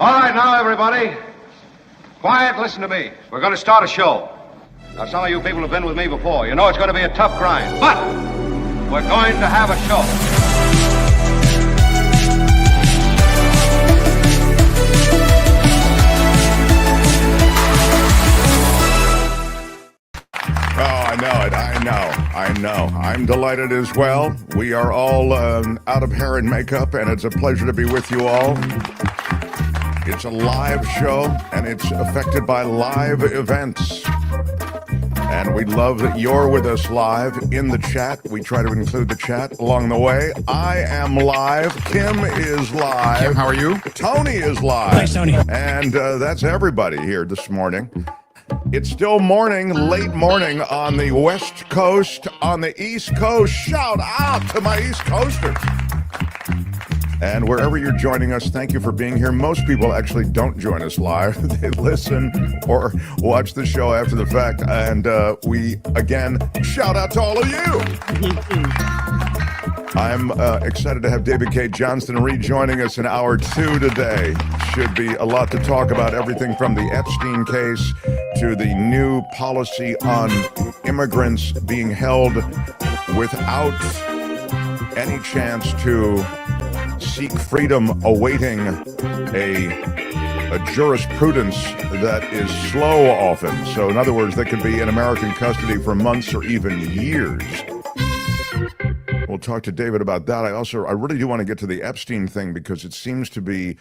All right, now, everybody. Quiet, listen to me. We're going to start a show. Now, some of you people have been with me before. You know it's going to be a tough grind, but we're going to have a show. I know. I'm delighted as well. We are all out of hair and makeup, and it's a pleasure to be with you all. It's a live show, and it's affected by live events. And we love that you're with us live in the chat. We try to include the chat along the way. I am live. Kim is live. Kim, how are you? Tony is live. Thanks, Tony. And that's everybody here this morning. It's still morning, late morning on the West Coast, on the East Coast. Shout out to my East Coasters. And wherever you're joining us, thank you for being here. Most people actually don't join us live. They listen or watch the show after the fact. And we, again, shout out to all of you. I'm excited to have David Cay Johnston rejoining us in hour 2 today. Should be a lot to talk about, everything from the Epstein case to the new policy on immigrants being held without any chance to seek freedom, awaiting a jurisprudence that is slow often. So in other words, they could be in American custody for months or even years. We'll talk to David about that. I really do want to get to the Epstein thing because it seems to be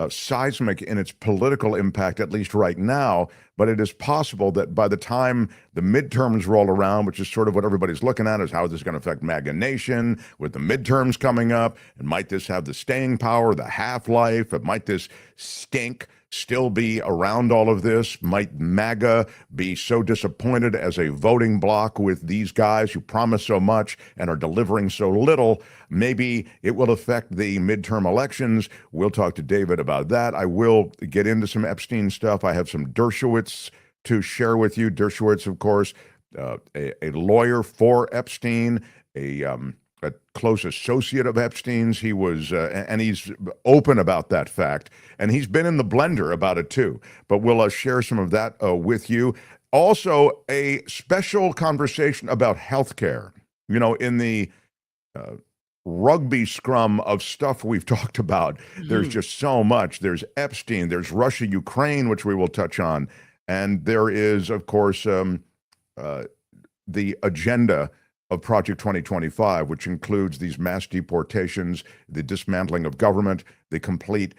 seismic in its political impact, at least right now. But it is possible that by the time the midterms roll around, which is sort of what everybody's looking at, is how is this going to affect MAGA Nation with the midterms coming up? And might this have the staying power, the half-life? Might this stink still be around all of this? Might MAGA be so disappointed as a voting bloc with these guys who promise so much and are delivering so little? Maybe it will affect the midterm elections. We'll talk to David about that. I will get into some Epstein stuff. I have some Dershowitz to share with you. Dershowitz, of course, a lawyer for Epstein, a close associate of Epstein's. He was, and he's open about that fact, and he's been in the blender about it too. But we'll share some of that with you. Also, a special conversation about healthcare. You know, in the rugby scrum of stuff we've talked about, there's just so much. There's Epstein, there's Russia, Ukraine, which we will touch on, and there is, of course, the agenda of Project 2025, which includes these mass deportations, the dismantling of government, the complete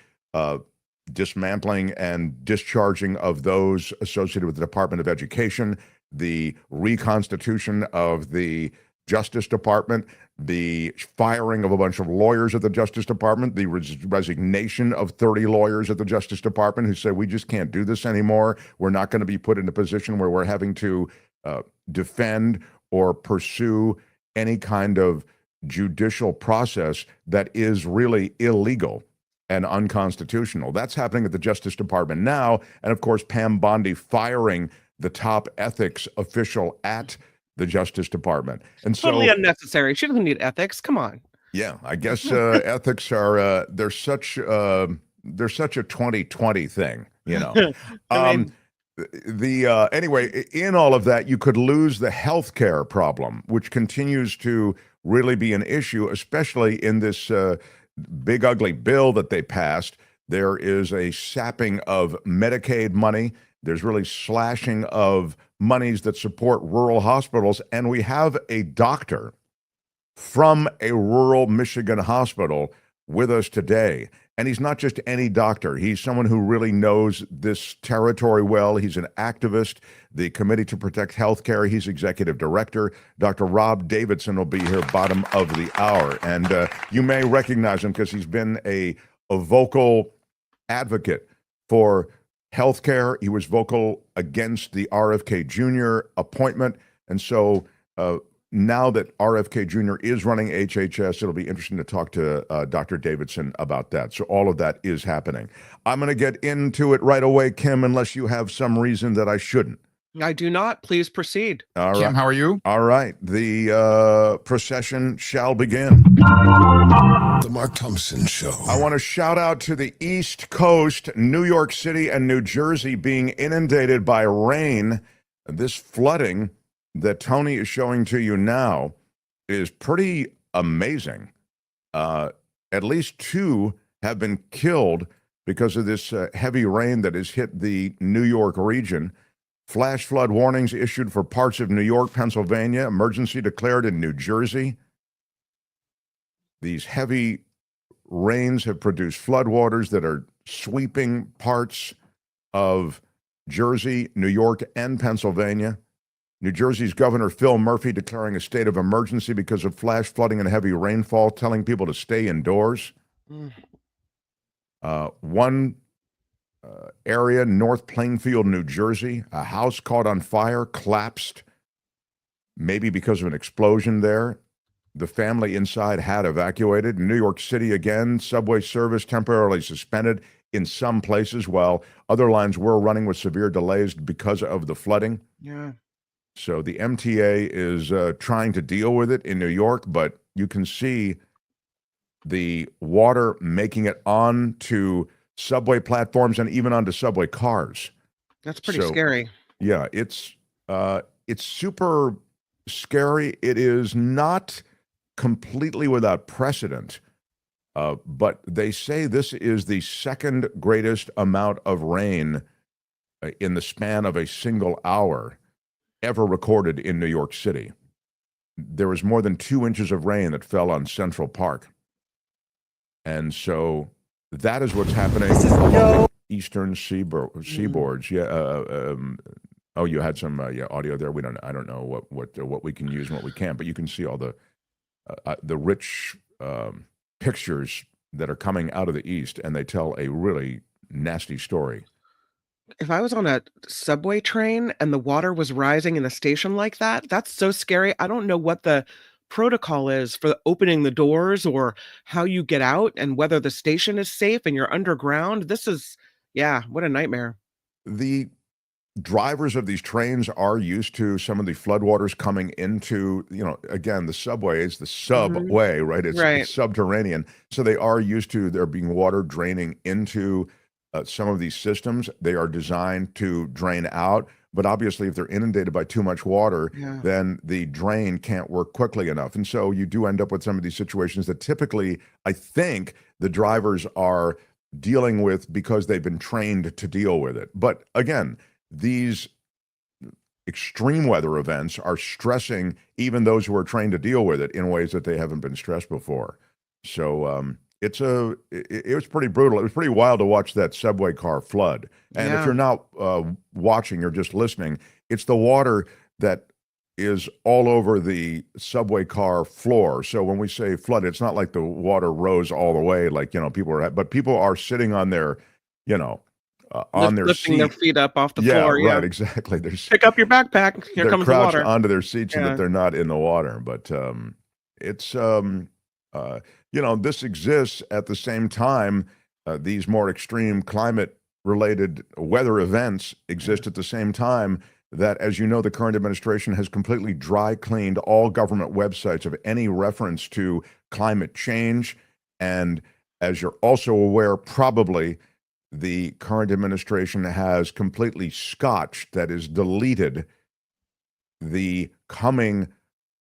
dismantling and discharging of those associated with the Department of Education, the reconstitution of the Justice Department, the firing of a bunch of lawyers at the Justice Department, the resignation of 30 lawyers at the Justice Department who say, we just can't do this anymore. We're not going to be put in a position where we're having to defend or pursue any kind of judicial process that is really illegal and unconstitutional. That's happening at the Justice Department now. And of course, Pam Bondi firing the top ethics official at the Justice Department. And totally so, unnecessary. She doesn't need ethics. Come on. Yeah, I guess ethics are they're such a 2020 thing, you know. Anyway, in all of that, you could lose the healthcare problem, which continues to really be an issue, especially in this big ugly bill that they passed. There is a sapping of Medicaid money. There's really slashing of monies that support rural hospitals. And we have a doctor from a rural Michigan hospital with us today. And he's not just any doctor. He's someone who really knows this territory well. He's an activist, the Committee to Protect Heath Care. He's executive director. Dr. Rob Davidson will be here bottom of the hour. And you may recognize him because he's been a vocal advocate for healthcare. He was vocal against the RFK Jr. appointment. And so now that RFK Jr. is running HHS, it'll be interesting to talk to Dr. Davidson about that. So all of that is happening. I'm going to get into it right away, Kim, unless you have some reason that I shouldn't. I do not. Please proceed. All Kim, right. how are you? All right. The procession shall begin. The Mark Thompson Show. I want to shout out to the East Coast, New York City and New Jersey being inundated by rain. This flooding that Tony is showing to you now is pretty amazing. At least 2 have been killed because of this heavy rain that has hit the New York region. Flash flood warnings issued for parts of New York, Pennsylvania, emergency declared in New Jersey. These heavy rains have produced floodwaters that are sweeping parts of Jersey, New York, and Pennsylvania. New Jersey's Governor Phil Murphy declaring a state of emergency because of flash flooding and heavy rainfall, telling people to stay indoors. One area, North Plainfield, New Jersey, a house caught on fire, collapsed, maybe because of an explosion there. The family inside had evacuated. New York City again, subway service temporarily suspended in some places while other lines were running with severe delays because of the flooding. Yeah. So the MTA is trying to deal with it in New York, but you can see the water making it onto subway platforms and even onto subway cars. That's pretty scary. Yeah, it's super scary. It is not completely without precedent, but they say this is the second greatest amount of rain in the span of a single hour ever recorded in New York City. There was more than 2 inches of rain that fell on Central Park. And so that is what's happening along the eastern seaboards. Yeah. Oh, you had some audio there. I don't know what we can use and what we can't, but you can see all the rich pictures that are coming out of the east, and they tell a really nasty story. If I was on a subway train and the water was rising in a station like that, that's so scary. I don't know what the protocol is for opening the doors or how you get out and whether the station is safe and you're underground. This is, what a nightmare. The drivers of these trains are used to some of the floodwaters coming into, again, the subway is the subway, right? It's subterranean. So they are used to there being water draining into some of these systems. They are designed to drain out. But obviously, if they're inundated by too much water, then the drain can't work quickly enough. And so you do end up with some of these situations that typically, I think, the drivers are dealing with because they've been trained to deal with it. But again, these extreme weather events are stressing even those who are trained to deal with it in ways that they haven't been stressed before. So it was pretty brutal. It was pretty wild to watch that subway car flood. And if you're not watching, you're just listening, it's the water that is all over the subway car floor. So when we say flood, it's not like the water rose all the way, like, but people are sitting on their, on their lifting seat. their feet up off the floor. Yeah, right, exactly. Pick up your backpack. Here comes the crouched water. onto their seats so that they're not in the water. But it's this exists at the same time. These more extreme climate-related weather events exist at the same time that, as you know, the current administration has completely dry cleaned all government websites of any reference to climate change. And as you're also aware, probably, the current administration has completely scotched, that is, deleted the coming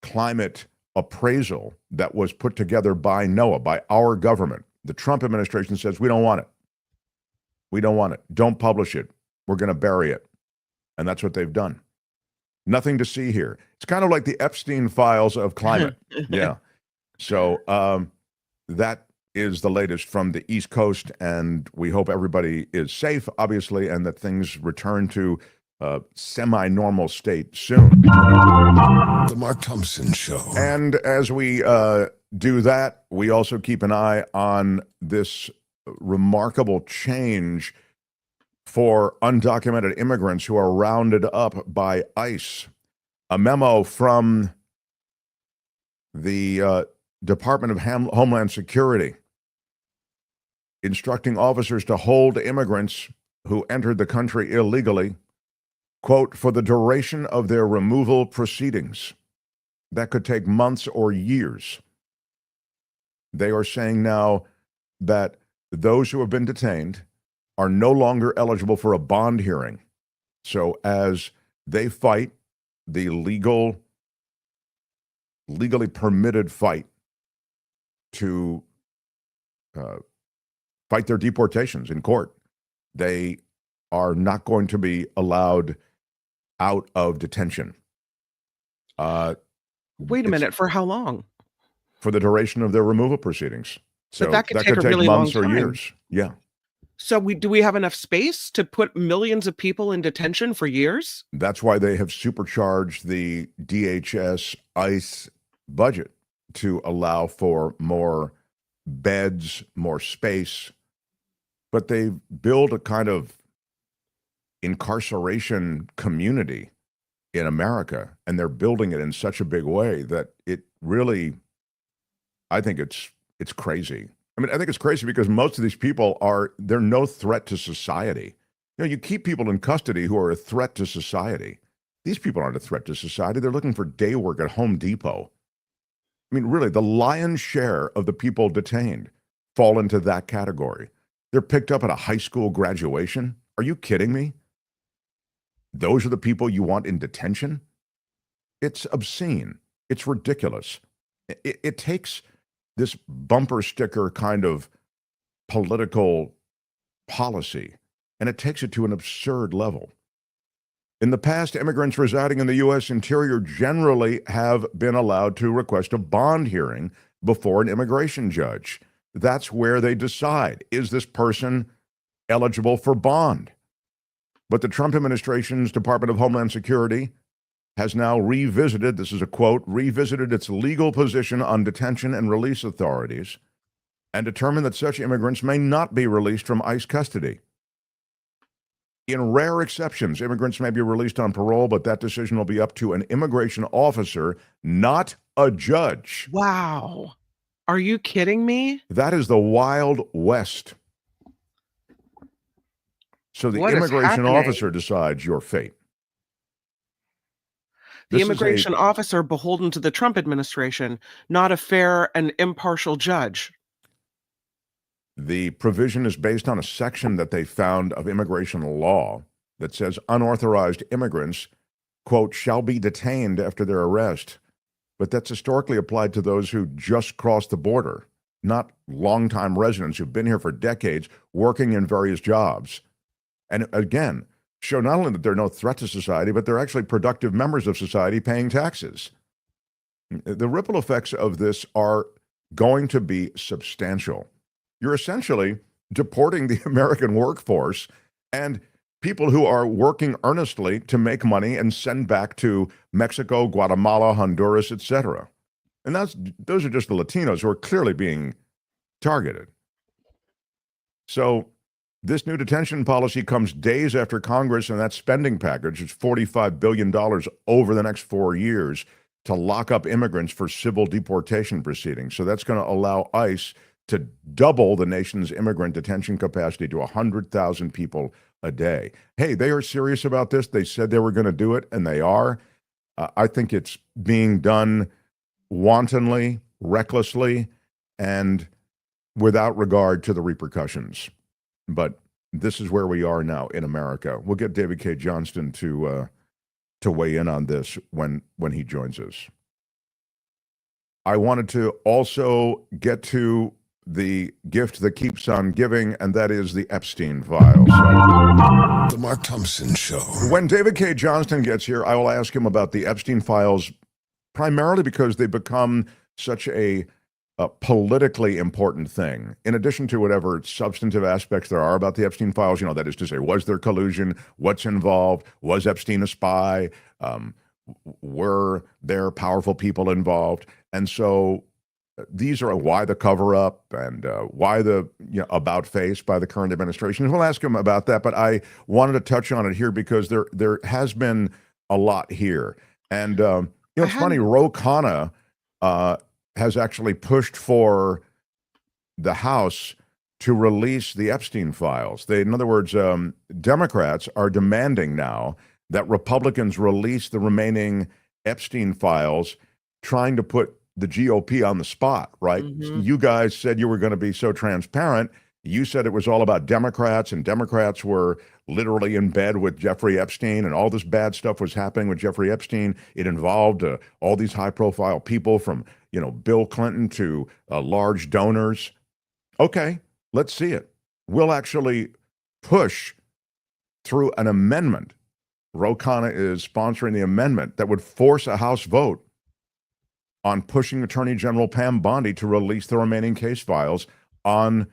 climate appraisal that was put together by NOAA, by our government. The Trump administration says, we don't want it. We don't want it. Don't publish it. We're going to bury it. And that's what they've done. Nothing to see here. It's kind of like the Epstein files of climate. Yeah. So that is the latest from the East Coast, and we hope everybody is safe, obviously, and that things return to semi-normal state soon. The Mark Thompson Show. And as we do that, we also keep an eye on this remarkable change for undocumented immigrants who are rounded up by ICE. A memo from the Department of Homeland Security instructing officers to hold immigrants who entered the country illegally, quote, for the duration of their removal proceedings. That could take months or years. They are saying now that those who have been detained are no longer eligible for a bond hearing. So as they fight the legally permitted fight to fight their deportations in court, they are not going to be allowed out of detention. Wait a minute, for how long? For the duration of their removal proceedings. So But that could take a really months long or time. years. Yeah. So do we have enough space to put millions of people in detention for years? That's why they have supercharged the DHS ICE budget to allow for more beds, more space. But they build a kind of incarceration community in America, and they're building it in such a big way that it really, I think it's crazy. I mean, I think it's crazy because most of these people they're no threat to society. You know, you keep people in custody who are a threat to society. These people aren't a threat to society. They're looking for day work at Home Depot. I mean, really, the lion's share of the people detained fall into that category. They're picked up at a high school graduation. Are you kidding me? Those are the people you want in detention? It's obscene. It's ridiculous. It takes this bumper sticker kind of political policy, and it takes it to an absurd level. In the past, immigrants residing in the U.S. interior generally have been allowed to request a bond hearing before an immigration judge. That's where they decide, is this person eligible for bond? But the Trump administration's Department of Homeland Security has now revisited, this is a quote, revisited its legal position on detention and release authorities and determined that such immigrants may not be released from ICE custody. In rare exceptions, immigrants may be released on parole, but that decision will be up to an immigration officer, not a judge. Wow. Are you kidding me? That is the Wild West. So the What is immigration happening? officer decides your fate. The This is immigration officer beholden to the Trump administration, not a fair and impartial judge. The provision is based on a section that they found of immigration law that says unauthorized immigrants, quote, shall be detained after their arrest. But that's historically applied to those who just crossed the border, not longtime residents who've been here for decades, working in various jobs. And again, show not only that they're no threat to society, but they're actually productive members of society paying taxes. The ripple effects of this are going to be substantial. You're essentially deporting the American workforce and people who are working earnestly to make money and send back to Mexico, Guatemala, Honduras, etc. And those are just the Latinos who are clearly being targeted. So this new detention policy comes days after Congress and that spending package, it's $45 billion over the next 4 years to lock up immigrants for civil deportation proceedings. So that's going to allow ICE to double the nation's immigrant detention capacity to 100,000 people a day. Hey, they are serious about this. They said they were going to do it, and they are. I think it's being done wantonly, recklessly, and without regard to the repercussions. But this is where we are now in America. We'll get David Cay Johnston to weigh in on this when he joins us. I wanted to also get to the gift that keeps on giving, and that is the Epstein files. The Mark Thompson Show. When David Cay Johnston gets here, I will ask him about the Epstein files, primarily because they become such a politically important thing. In addition to whatever substantive aspects there are about the Epstein files, that is to say, was there collusion? What's involved? Was Epstein a spy? Were there powerful people involved? And so these are why the cover-up and why the about face by the current administration. We'll ask him about that, but I wanted to touch on it here because there has been a lot here. And it's funny, Ro Khanna has actually pushed for the House to release the Epstein files. In other words, Democrats are demanding now that Republicans released the remaining Epstein files, trying to put the GOP on the spot, right? Mm-hmm. You guys said you were going to be so transparent. You said it was all about Democrats, and Democrats were literally in bed with Jeffrey Epstein, and all this bad stuff was happening with Jeffrey Epstein. It involved all these high-profile people, from Bill Clinton to large donors. Okay, let's see it. We'll actually push through an amendment. Ro Khanna is sponsoring the amendment that would force a House vote on pushing Attorney General Pam Bondi to release the remaining case files on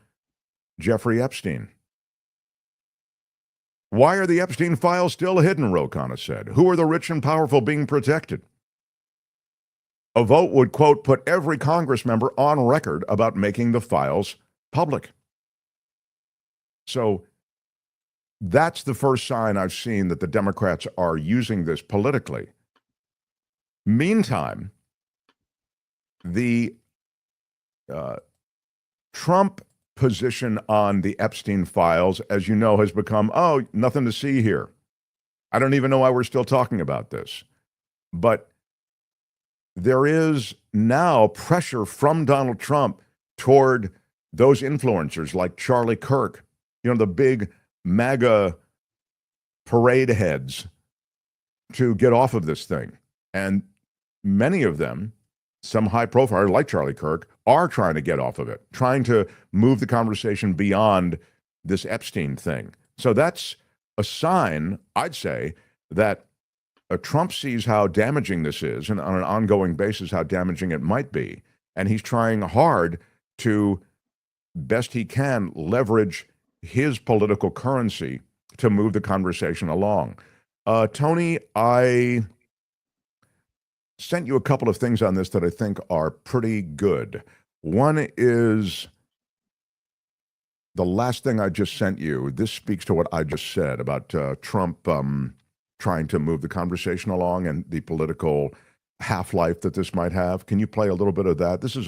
Jeffrey Epstein. Why are the Epstein files still hidden, Ro Khanna said. Who are the rich and powerful being protected? A vote would, quote, put every Congress member on record about making the files public. So that's the first sign I've seen that the Democrats are using this politically. Meantime, the Trump position on the Epstein files, as you know, has become, oh, nothing to see here. I don't even know why we're still talking about this. But there is now pressure from Donald Trump toward those influencers like Charlie Kirk, the big MAGA parade heads, to get off of this thing. And many of them, some high profile, like Charlie Kirk, are trying to get off of it, trying to move the conversation beyond this Epstein thing. So that's a sign, I'd say, that Trump sees how damaging this is, and on an ongoing basis how damaging it might be. And he's trying hard to, best he can, leverage his political currency to move the conversation along. Tony, I sent you a couple of things on this that I think are pretty good. One is the last thing I just sent you. This speaks to what I just said about Trump trying to move the conversation along and the political half-life that this might have. Can you play a little bit of that? This is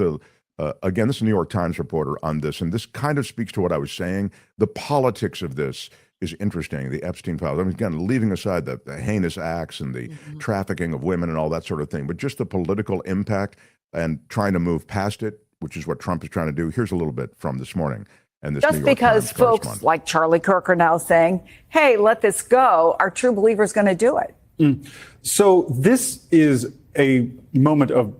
again, this is a New York Times reporter on this, and this kind of speaks to what I was saying. The politics of this is interesting, the Epstein files. I mean, again, leaving aside the heinous acts and the trafficking of women and all that sort of thing, but just the political impact and trying to move past it, which is what Trump is trying to do. Here's a little bit from this morning. And this just because folks like Charlie Kirk are now saying, hey, let this go, are true believers going to do it? So this is a moment of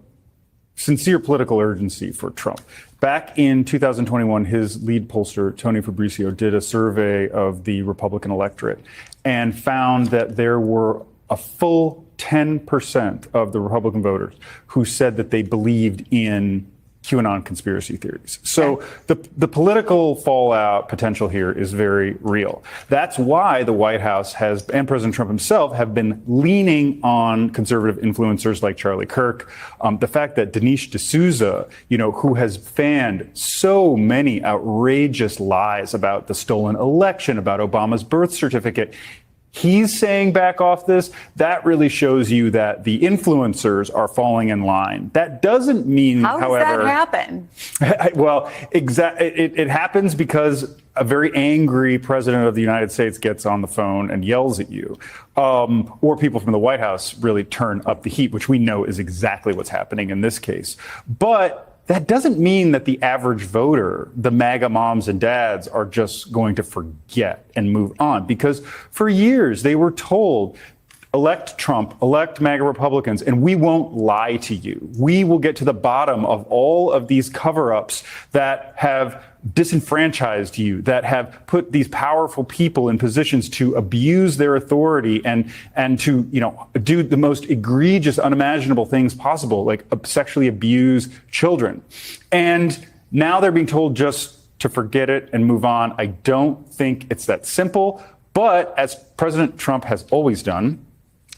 sincere political urgency for Trump. Back in 2021, his lead pollster, Tony Fabrizio, did a survey of the Republican electorate and found that there were a full 10% of the Republican voters who said that they believed in QAnon conspiracy theories. So the political fallout potential here is very real. That's why the White House has, and President Trump himself, have been leaning on conservative influencers like Charlie Kirk. The fact that Dinesh D'Souza, who has fanned so many outrageous lies about the stolen election, about Obama's birth certificate, he's saying back off this. That really shows you that the influencers are falling in line. That doesn't mean, however, how does that happen? Well, it happens because a very angry president of the United States gets on the phone and yells at you, or people from the White House really turn up the heat, which we know is exactly what's happening in this case. But that doesn't mean that the average voter, the MAGA moms and dads, are just going to forget and move on, because for years they were told, elect Trump, elect MAGA Republicans, and we won't lie to you. We will get to the bottom of all of these cover-ups that have disenfranchised you, that have put these powerful people in positions to abuse their authority and to, do the most egregious, unimaginable things possible, like sexually abuse children. And now they're being told just to forget it and move on. I don't think it's that simple, but as President Trump has always done,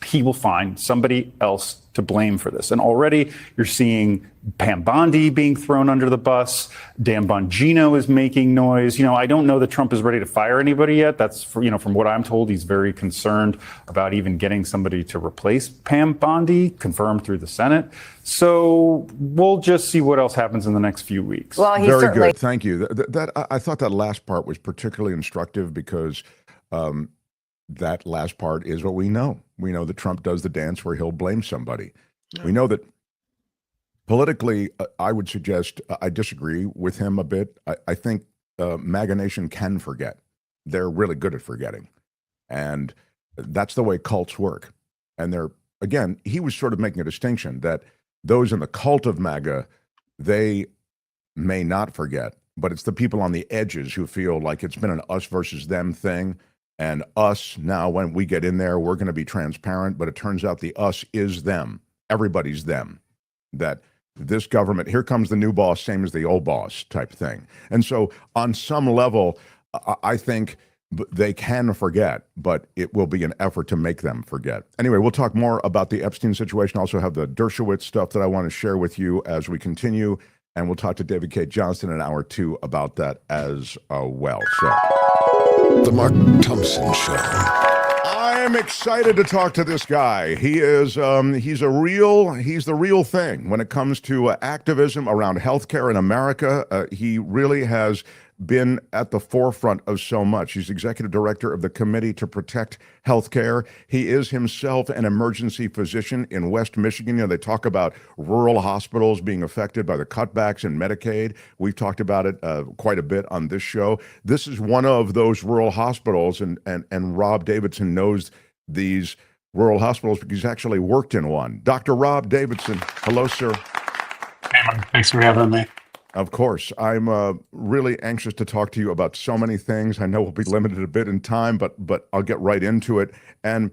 he will find somebody else to blame for this. And already you're seeing Pam Bondi being thrown under the bus. Dan Bongino is making noise. I don't know that Trump is ready to fire anybody yet. That's, from what I'm told, he's very concerned about even getting somebody to replace Pam Bondi, confirmed through the Senate. So we'll just see what else happens in the next few weeks. Well, very good. Thank you. I thought that last part was particularly instructive because that last part is what we know. We know that Trump does the dance where he'll blame somebody. We know that politically, I would suggest I disagree with him a bit. I think MAGA Nation can forget. They're really good at forgetting. And that's the way cults work. And again, he was sort of making a distinction that those in the cult of MAGA, they may not forget, but it's the people on the edges who feel like it's been an us versus them thing. And us, now when we get in there, we're going to be transparent, but it turns out the us is them. Everybody's them. That this government, here comes the new boss, same as the old boss type thing. And so on some level, I think they can forget, but it will be an effort to make them forget. Anyway, we'll talk more about the Epstein situation. Also have the Dershowitz stuff that I want to share with you as we continue. And we'll talk to David Cay Johnston in hour 2 about that as well. So, The Mark Thompson Show. I'm excited to talk to this guy. He is he's the real thing when it comes to activism around healthcare in America. He really has been at the forefront of so much. He's executive director of the Committee to Protect Heath Care. He is himself an emergency physician in West Michigan. You know, they talk about rural hospitals being affected by the cutbacks in Medicaid. We've talked about it quite a bit on this show. This is one of those rural hospitals, and Rob Davidson knows these rural hospitals because he's actually worked in one. Dr. Rob Davidson, hello, sir. Hey, Mark. Thanks for having me. Of course. I'm really anxious to talk to you about so many things. I know we'll be limited a bit in time, but I'll get right into it. And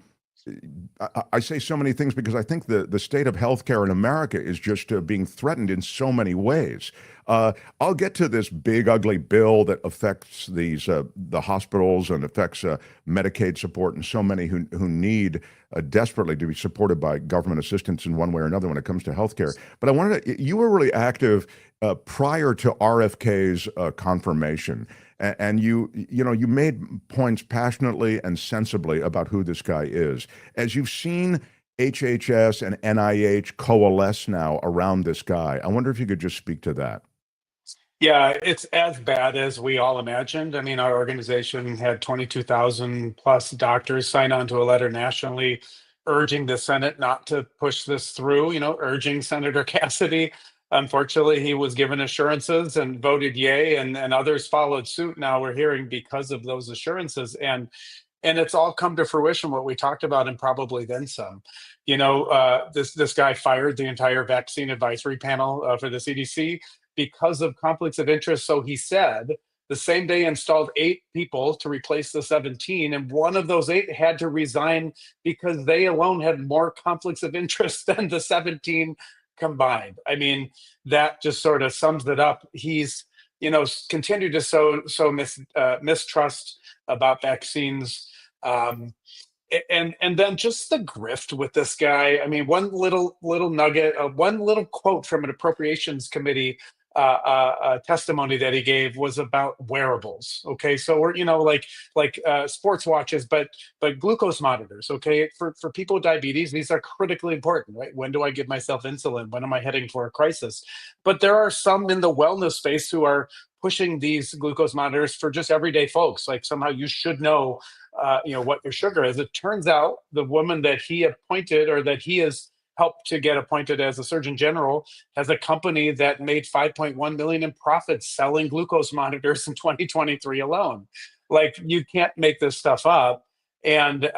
I say so many things because I think the state of healthcare in America is just being threatened in so many ways. I'll get to this big, ugly bill that affects the hospitals and affects Medicaid support and so many who need desperately to be supported by government assistance in one way or another when it comes to healthcare. But I wanted to, you were really active prior to RFK's confirmation. And you made points passionately and sensibly about who this guy is. As you've seen HHS and NIH coalesce now around this guy, I wonder if you could just speak to that. Yeah, it's as bad as we all imagined. I mean, our organization had 22,000 plus doctors sign on to a letter nationally urging the Senate not to push this through, urging Senator Cassidy. Unfortunately, he was given assurances and voted yay, and others followed suit. Now we're hearing because of those assurances. And it's all come to fruition, what we talked about, and probably then some. This guy fired the entire vaccine advisory panel for the CDC because of conflicts of interest. So he said the same day installed 8 people to replace the 17, and one of those 8 had to resign because they alone had more conflicts of interest than the 17 combined. I mean, that just sort of sums it up. He's, continued to sow mistrust about vaccines. And then just the grift with this guy. I mean, one little nugget, one little quote from an appropriations committee testimony that he gave was about wearables. Okay, so we're like sports watches, but glucose monitors. Okay, for people with diabetes, these are critically important, right? When do I give myself insulin? When am I heading for a crisis? But there are some in the wellness space who are pushing these glucose monitors for just everyday folks. Like somehow you should know, what your sugar is. It turns out the woman that he appointed, or that he has helped to get appointed as a Surgeon General, has a company that made $5.1 million in profits selling glucose monitors in 2023 alone. Like, you can't make this stuff up. And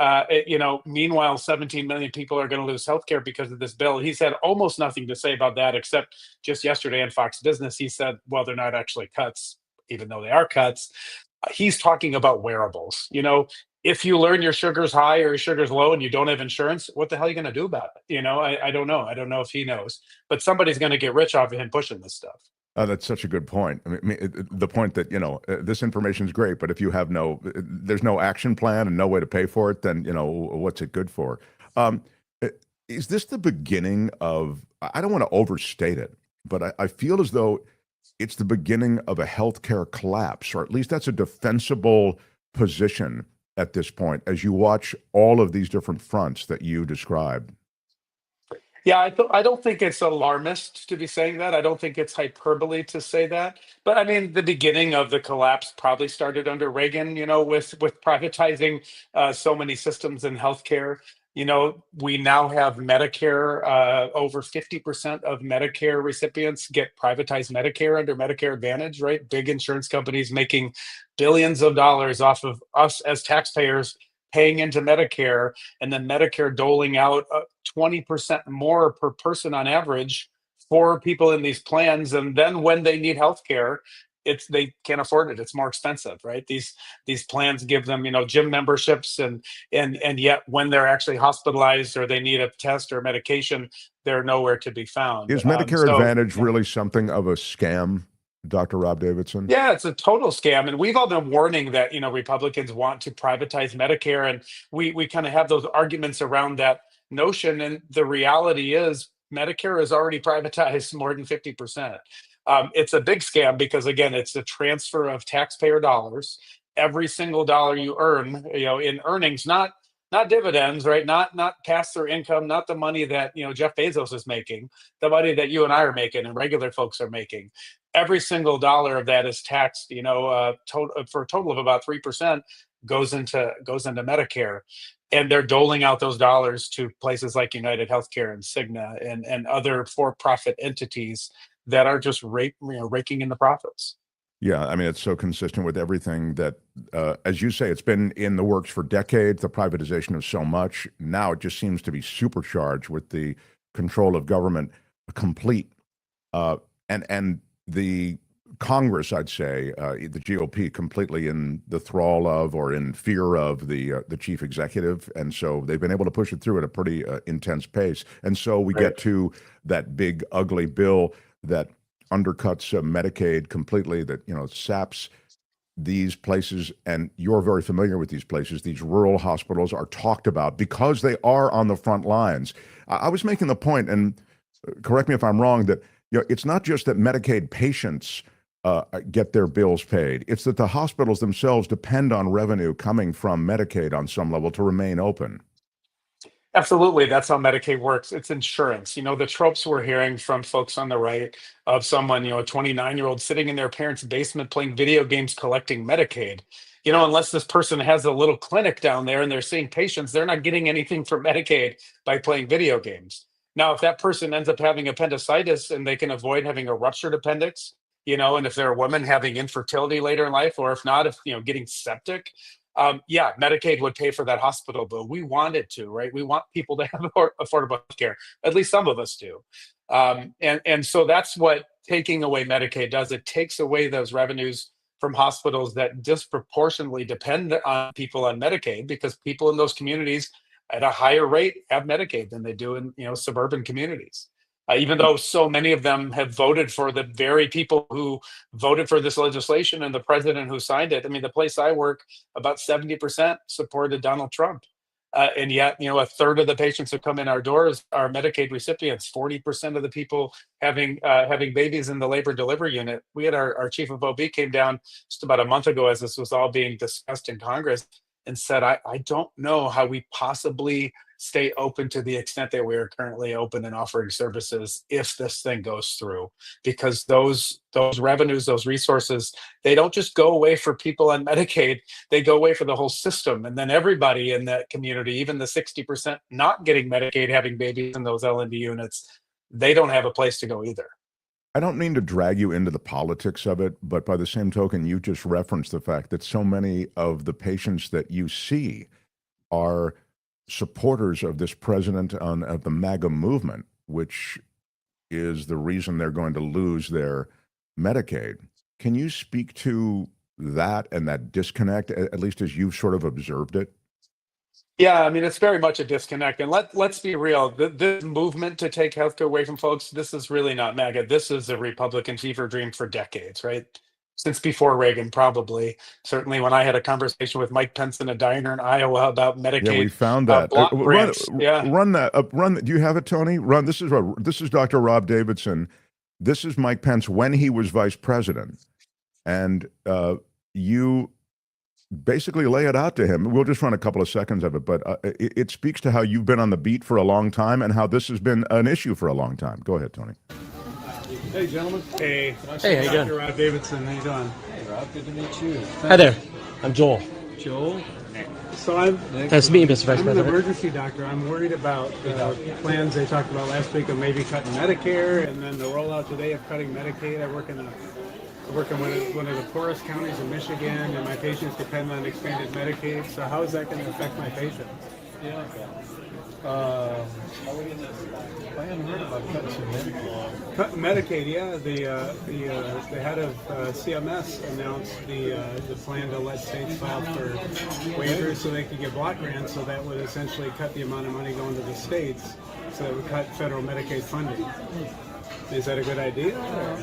meanwhile, 17 million people are going to lose healthcare because of this bill. He's had almost nothing to say about that, except just yesterday on Fox Business, he said, well, they're not actually cuts, even though they are cuts. He's talking about wearables. If you learn your sugar's high or your sugar's low and you don't have insurance, what the hell are you going to do about it? I don't know. I don't know if he knows, but somebody's going to get rich off of him pushing this stuff. Oh, that's such a good point. I mean, the point that, this information is great, but if you have there's no action plan and no way to pay for it, then, what's it good for? Is this the beginning of, I don't want to overstate it, but I feel as though it's the beginning of a healthcare collapse, or at least that's a defensible position at this point, as you watch all of these different fronts that you described? Yeah, I don't think it's alarmist to be saying that. I don't think it's hyperbole to say that. But I mean, the beginning of the collapse probably started under Reagan, with privatizing so many systems in healthcare. We now have Medicare. Over 50% of Medicare recipients get privatized Medicare under Medicare Advantage, right? Big insurance companies making billions of dollars off of us as taxpayers paying into Medicare, and then Medicare doling out 20% more per person on average for people in these plans. And then when they need health care, they can't afford it. It's more expensive, right? These plans give them, gym memberships, and yet when they're actually hospitalized or they need a test or medication, they're nowhere to be found. Is Medicare So Advantage yeah. really something of a scam, Dr. Rob Davidson? Yeah, it's a total scam, and we've all been warning that Republicans want to privatize Medicare, and we kind of have those arguments around that notion. And the reality is, Medicare is already privatized more than 50%. It's a big scam because again, it's the transfer of taxpayer dollars. Every single dollar you earn, in earnings, not dividends, right? Not pass-through income, not the money that Jeff Bezos is making, the money that you and I are making and regular folks are making. Every single dollar of that is taxed, for a total of about 3% goes into Medicare. And they're doling out those dollars to places like United Healthcare and Cigna and other for-profit entities that are just raking in the profits. Yeah, I mean, it's so consistent with everything that, as you say, it's been in the works for decades, the privatization of so much. Now it just seems to be supercharged with the control of government complete. And the Congress, I'd say, the GOP completely in the thrall of or in fear of the chief executive. And so they've been able to push it through at a pretty intense pace. And so we get to that big, ugly bill that undercuts Medicaid completely, that saps these places. And you're very familiar with these places. These rural hospitals are talked about because they are on the front lines. I was making the point, and correct me if I'm wrong, that it's not just that Medicaid patients get their bills paid. It's that the hospitals themselves depend on revenue coming from Medicaid on some level to remain open. Absolutely. That's how Medicaid works. It's insurance. The tropes we're hearing from folks on the right of someone, a 29-year-old sitting in their parents' basement playing video games collecting Medicaid. Unless this person has a little clinic down there and they're seeing patients, they're not getting anything from Medicaid by playing video games. Now, if that person ends up having appendicitis and they can avoid having a ruptured appendix, and if they're a woman having infertility later in life, or if not, if, getting septic, Medicaid would pay for that hospital bill. We want it to, right? We want people to have affordable care. At least some of us do. And so that's what taking away Medicaid does. It takes away those revenues from hospitals that disproportionately depend on people on Medicaid, because people in those communities at a higher rate have Medicaid than they do in suburban communities. Even though so many of them have voted for the very people who voted for this legislation and the president who signed it. I mean, the place I work, about 70% supported Donald Trump. And yet, a third of the patients who come in our doors are Medicaid recipients. 40% of the people having babies in the labor delivery unit. We had our chief of OB came down just about a month ago as this was all being discussed in Congress and said, I don't know how we possibly stay open to the extent that we are currently open and offering services if this thing goes through, because those revenues, those resources, they don't just go away for people on Medicaid, they go away for the whole system. And then everybody in that community, even the 60% not getting Medicaid, having babies in those L&D units, they don't have a place to go either. I don't mean to drag you into the politics of it, but by the same token, you just referenced the fact that so many of the patients that you see are supporters of this president of the MAGA movement, which is the reason they're going to lose their Medicaid. Can you speak to that and that disconnect, at least as you've sort of observed it? Yeah, I mean, it's very much a disconnect. And let's be real. This movement to take healthcare away from folks, this is really not MAGA. This is a Republican fever dream for decades, right? Since before Reagan, probably. Certainly when I had a conversation with Mike Pence in a diner in Iowa about Medicaid. Yeah, we found that. Block grants. Run that. Run. Do you have it, Tony? Run. This is Dr. Rob Davidson. This is Mike Pence when he was vice president. And you basically lay it out to him. We'll just run a couple of seconds of it, but it speaks to how you've been on the beat for a long time and how this has been an issue for a long time. Go ahead, Tony. Hey, gentlemen. Hey. Hey, how you doing? Dr. Rob Davidson. How you doing? Hey, Rob. Good to meet you. Hi there. I'm Joel. Joel. So I'm Nice to meet you, Mr. Vice I'm an President. emergency doctor. I'm worried about plans they talked about last week of maybe cutting Medicare and then the rollout today of cutting Medicaid. I work in one of the poorest counties in Michigan, and my patients depend on expanded Medicaid. So how is that going to affect my patients? Yeah. I hadn't heard about cutting some Medicaid. Cut Medicaid, yeah. The head of CMS announced the plan to let states file for waivers so they could get block grants. So that would essentially cut the amount of money going to the states. So that would cut federal Medicaid funding. Is that a good idea?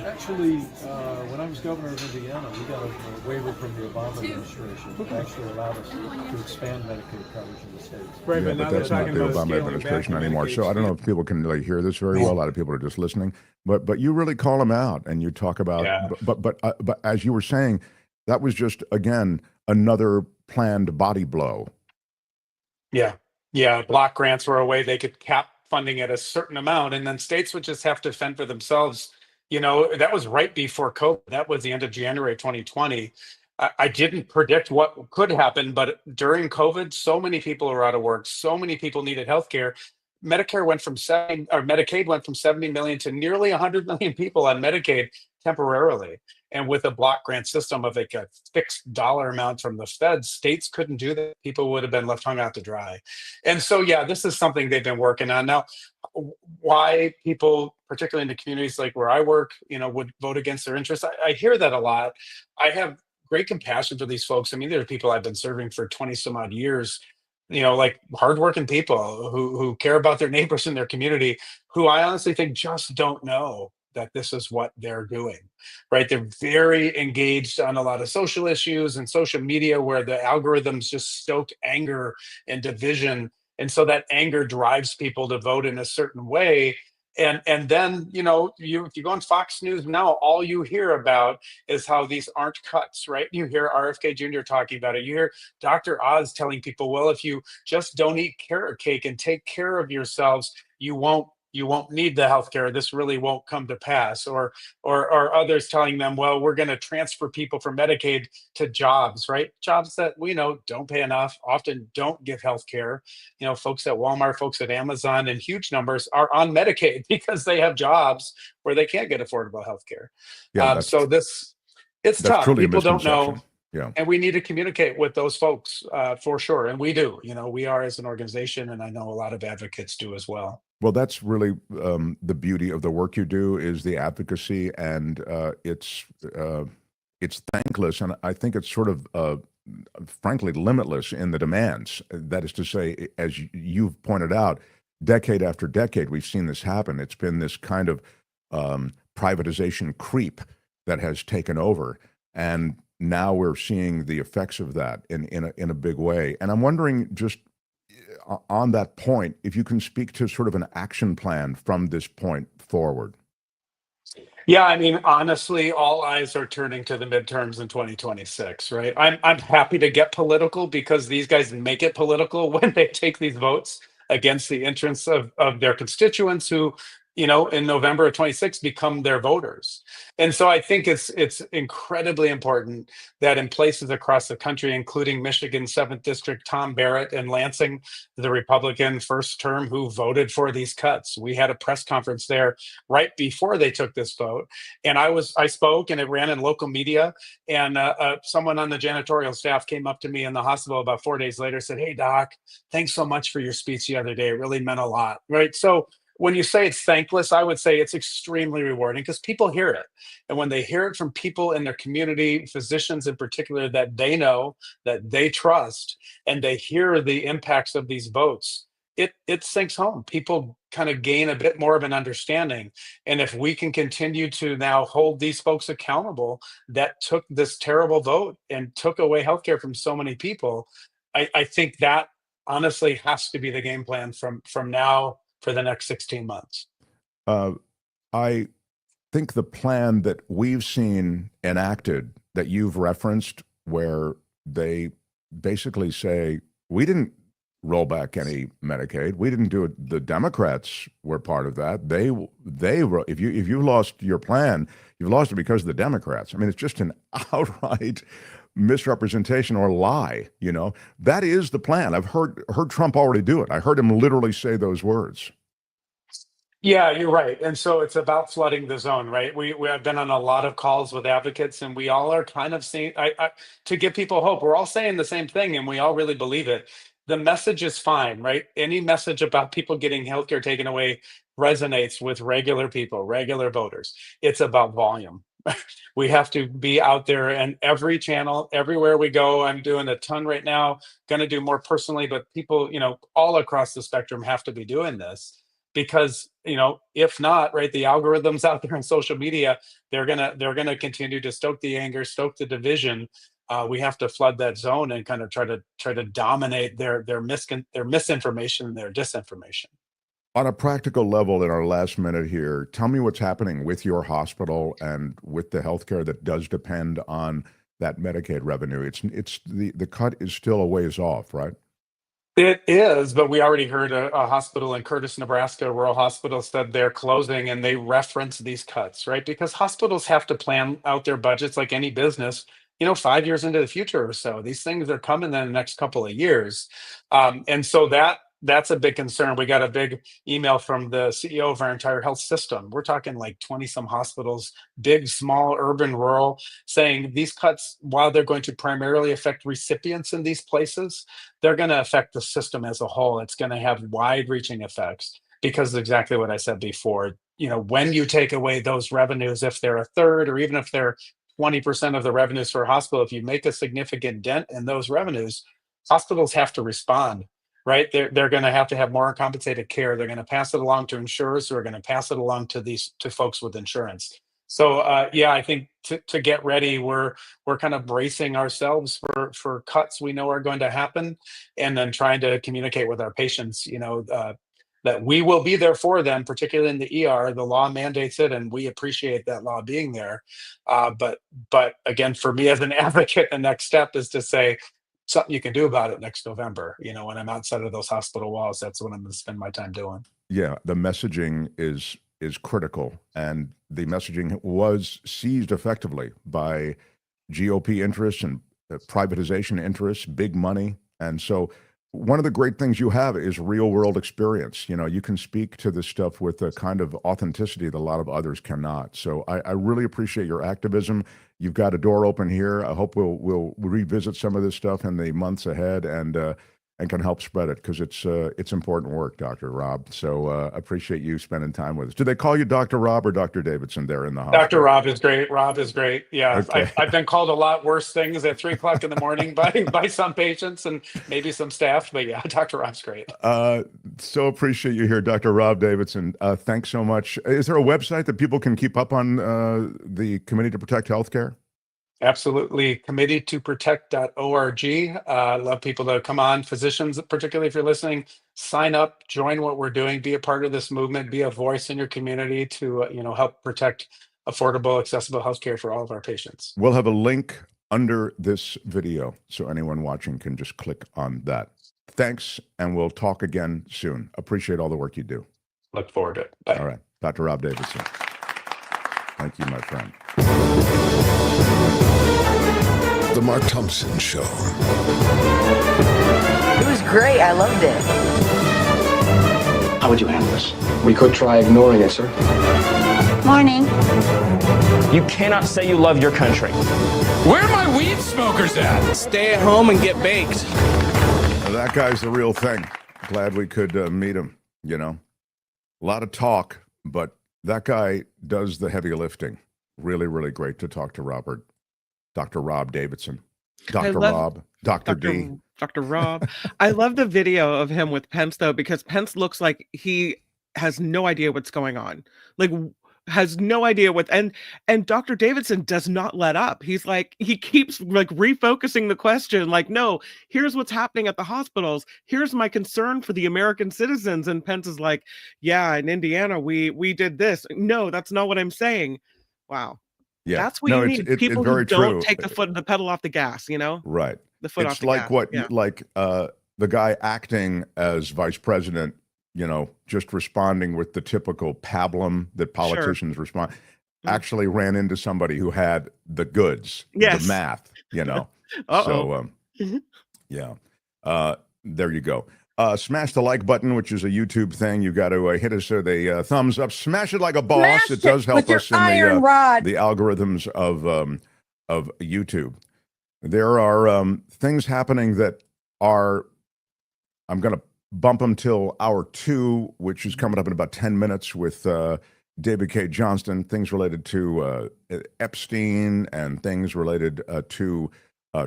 Actually, when I was governor of Indiana, we got a waiver from the Obama administration that actually allowed us to expand Medicaid coverage in the states. Right, Yeah, but now but they're that's not talking the about Obama scaling administration back anymore. Medicaid So I don't know too. if people can hear this very well. A lot of people are just listening, but you really call them out and you talk about. Yeah. But as you were saying, that was just again another planned body blow. Yeah. Block grants were a way they could cap funding at a certain amount, and then states would just have to fend for themselves. That was right before COVID. That was the end of January 2020. I didn't predict what could happen, but during COVID, so many people were out of work. So many people needed healthcare. Medicaid went from 70 million to nearly 100 million people on Medicaid temporarily. And with a block grant system of like a fixed dollar amount from the feds, states couldn't do that. People would have been left hung out to dry. And so, yeah, this is something they've been working on. Now, why people, particularly in the communities like where I work, would vote against their interests, I hear that a lot. I have great compassion for these folks. I mean, there are people I've been serving for 20 some odd years, like hardworking people who care about their neighbors in their community, who I honestly think just don't know that this is what they're doing, right? They're very engaged on a lot of social issues and social media where the algorithms just stoke anger and division. And so that anger drives people to vote in a certain way. And then, if you go on Fox News now, all you hear about is how these aren't cuts, right? You hear RFK Jr. talking about it. You hear Dr. Oz telling people, well, if you just don't eat carrot cake and take care of yourselves, you won't need the healthcare. This really won't come to pass. Or others telling them, well, we're going to transfer people from Medicaid to jobs, right? Jobs that we know don't pay enough, often don't give healthcare. Folks at Walmart, folks at Amazon, in huge numbers are on Medicaid because they have jobs where they can't get affordable healthcare. Yeah, It's that's tough. truly a People don't misconception. know. Yeah. And we need to communicate with those folks for sure. And we do. We are as an organization, and I know a lot of advocates do as well. Well, that's really the beauty of the work you do is the advocacy, and it's thankless, and I think it's sort of frankly limitless in the demands. That is to say, as you've pointed out, decade after decade, we've seen this happen. It's been this kind of privatization creep that has taken over, and now we're seeing the effects of that in a big way. And I'm wondering, just on that point, if you can speak to sort of an action plan from this point forward. Yeah, I mean, honestly, all eyes are turning to the midterms in 2026, right? I'm happy to get political because these guys make it political when they take these votes against the interests of their constituents who, in November of 26 become their voters. And so I think it's incredibly important that in places across the country, including Michigan 7th District, Tom Barrett and Lansing, the Republican first term who voted for these cuts. We had a press conference there right before they took this vote. And I spoke, and it ran in local media. And someone on the janitorial staff came up to me in the hospital about 4 days later, said, "Hey, Doc, thanks so much for your speech the other day. It really meant a lot." Right? So when you say it's thankless, I would say it's extremely rewarding because people hear it. And when they hear it from people in their community, physicians in particular, that they know, that they trust, and they hear the impacts of these votes, it sinks home. People kind of gain a bit more of an understanding. And if we can continue to now hold these folks accountable that took this terrible vote and took away healthcare from so many people, I think that honestly has to be the game plan from now for the next 16 months. I think the plan that we've seen enacted that you've referenced, where they basically say, we didn't roll back any Medicaid. We didn't do it. The Democrats were part of that. If you lost your plan, you've lost it because of the Democrats. I mean, it's just an outright misrepresentation or lie. That is the plan. I've heard Trump already do it. I heard him literally say those words. Yeah, you're right. And so it's about flooding the zone, right? We have been on a lot of calls with advocates, and we all are kind of saying, to give people hope, we're all saying the same thing, and we all really believe it. The message is fine, right? Any message about people getting healthcare taken away resonates with regular people, regular voters. It's about volume. We have to be out there, and every channel, everywhere we go. I'm doing a ton right now, going to do more personally, but people, all across the spectrum have to be doing this. Because if not, right, the algorithms out there on social media, they're gonna continue to stoke the anger, stoke the division. We have to flood that zone and kind of try to dominate their misinformation, their disinformation. On a practical level, in our last minute here, tell me what's happening with your hospital and with the healthcare that does depend on that Medicaid revenue. It's the cut is still a ways off, right? It is, but we already heard a hospital in Curtis, Nebraska, a rural hospital, said they're closing, and they reference these cuts, right? Because hospitals have to plan out their budgets like any business, 5 years into the future or so. These things are coming in the next couple of years. And so that's a big concern. We got a big email from the CEO of our entire health system. We're talking like 20 some hospitals, big, small, urban, rural, saying these cuts, while they're going to primarily affect recipients in these places, they're going to affect the system as a whole. It's going to have wide reaching effects because of exactly what I said before. When you take away those revenues, if they're a third or even if they're 20% of the revenues for a hospital, if you make a significant dent in those revenues, hospitals have to respond. Right, they're going to have more compensated care. They're going to pass it along to insurers who are going to pass it along to folks with insurance. So I think to get ready, we're kind of bracing ourselves for cuts we know are going to happen, and then trying to communicate with our patients, that we will be there for them, particularly in the ER. The law mandates it, and we appreciate that law being there. But again, for me as an advocate, the next step is to say, something you can do about it next November. When I'm outside of those hospital walls, that's what I'm going to spend my time doing. Yeah, the messaging is critical, and the messaging was seized effectively by GOP interests and privatization interests, big money. And so one of the great things you have is real world experience. You can speak to this stuff with a kind of authenticity that a lot of others cannot. So I really appreciate your activism. You've got a door open here. I hope we'll revisit some of this stuff in the months ahead and can help spread it, because it's important work, Dr. Rob. So appreciate you spending time with us. Do they call you Dr. Rob or Dr. Davidson there in the hospital? Dr. Rob is great. Rob is great. Yeah, Okay. I've been called a lot worse things at 3:00 in the morning by some patients and maybe some staff. But yeah, Dr. Rob's great. So appreciate you here, Dr. Rob Davidson. Thanks so much. Is there a website that people can keep up on the Committee to Protect Healthcare? Absolutely. committeetoprotect.org. Love people to come on. Physicians, particularly if you're listening, sign up, join what we're doing, be a part of this movement, be a voice in your community to help protect affordable, accessible healthcare for all of our patients. We'll have a link under this video, so anyone watching can just click on that. Thanks, and we'll talk again soon. Appreciate all the work you do. Look forward to it. Bye. All right. Dr. Rob Davidson. Thank you, my friend. The Mark Thompson Show. It was great. I loved it. How would you handle this? We could try ignoring it, sir. Morning. You cannot say you love your country. Where are my weed smokers at? Stay at home and get baked. Well, that guy's the real thing. Glad we could meet him, A lot of talk, but that guy does the heavy lifting. Really, really great to talk to Robert. Dr. Rob Davidson. Dr. Rob. Dr. D. Dr. Rob. I love the video of him with Pence, though, because Pence looks like he has no idea what's going on. Like, has no idea what, and Dr. Davidson does not let up. He's like, he keeps like refocusing the question, like, no, here's what's happening at the hospitals. Here's my concern for the American citizens. And Pence is like, yeah, in Indiana, we did this. No, that's not what I'm saying. Wow. Yeah, that's what you need. People who don't take the pedal off the gas, Right. the foot off It's the like gas. what, Yeah. like the guy acting as vice president, just responding with the typical pablum that politicians respond, actually ran into somebody who had the goods, the Yes. math, Uh-oh. So, yeah. There you go. Smash the like button, which is a YouTube thing. You got to hit us with a thumbs up. Smash it like a boss. Smash It does it help with your us in iron rod. the algorithms of YouTube. There are things happening that are, I'm going to bump them till hour 2, which is coming up in about 10 minutes with David Cay Johnston, things related to Epstein and things related to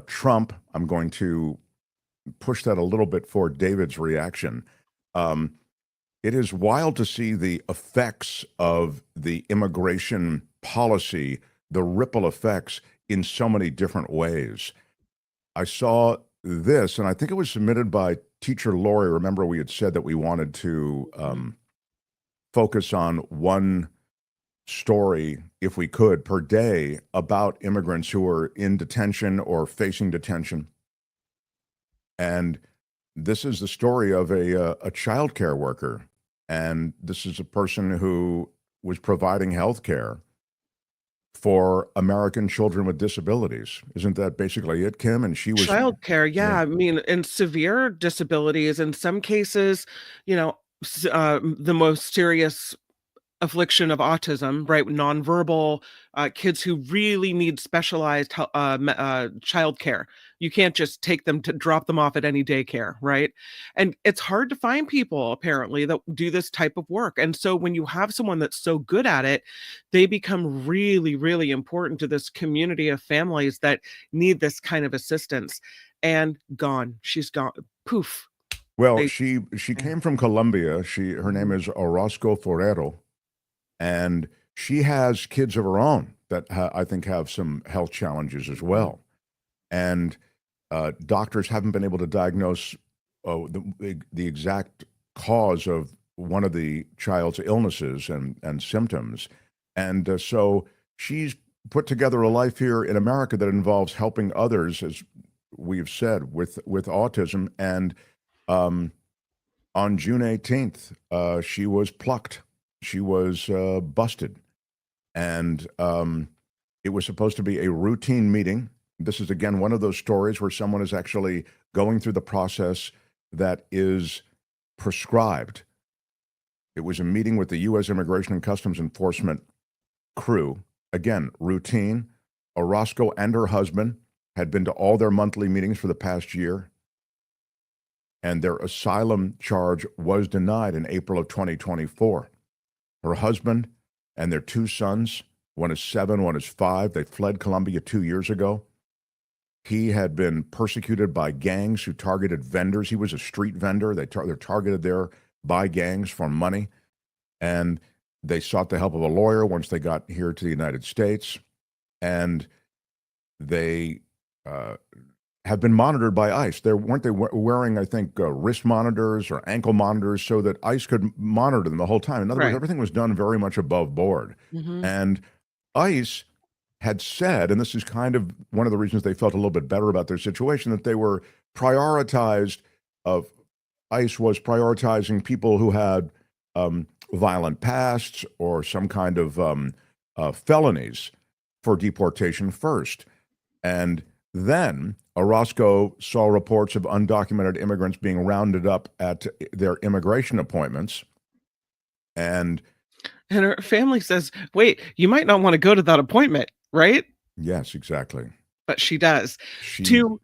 Trump. I'm going to push that a little bit for David's reaction. It is wild to see the effects of the immigration policy, the ripple effects in so many different ways. I saw this, and I think it was submitted by Teacher Lori. Remember, we had said that we wanted to focus on one story, if we could, per day about immigrants who are in detention or facing detention. And this is the story of a child care worker. And this is a person who was providing health care for American children with disabilities. Isn't that basically it, Kim? And she was Childcare, yeah. I mean, and severe disabilities, in some cases, the most serious affliction of autism, right? Nonverbal kids who really need specialized child care. You can't just take them to drop them off at any daycare, right? And it's hard to find people, apparently, that do this type of work. And so when you have someone that's so good at it, they become really, really important to this community of families that need this kind of assistance. And gone. She's gone. Poof. Well, she came from Colombia. Her name is Orozco Forero. And she has kids of her own that I think have some health challenges as well. And doctors haven't been able to diagnose the exact cause of one of the child's illnesses and symptoms. And so she's put together a life here in America that involves helping others, as we've said, with autism. And on June 18th, she was plucked. She was busted. And it was supposed to be a routine meeting. This is, again, one of those stories where someone is actually going through the process that is prescribed. It was a meeting with the U.S. Immigration and Customs Enforcement crew. Again, routine. Orozco and her husband had been to all their monthly meetings for the past year. And their asylum charge was denied in April of 2024. Her husband and their 2 sons, one is 7, one is 5, they fled Colombia 2 years ago. He had been persecuted by gangs who targeted vendors. He was a street vendor. They're targeted there by gangs for money. And they sought the help of a lawyer once they got here to the United States. And they have been monitored by ICE. Weren't they wearing, I think, wrist monitors or ankle monitors so that ICE could monitor them the whole time? In other words, everything was done very much above board. And ICE had said, and this is kind of one of the reasons they felt a little bit better about their situation, that they were ICE was prioritizing people who had violent pasts or some kind of felonies for deportation first. And then Orozco saw reports of undocumented immigrants being rounded up at their immigration appointments. And her family says, wait, you might not want to go to that appointment, right? Yes, exactly. But she does. To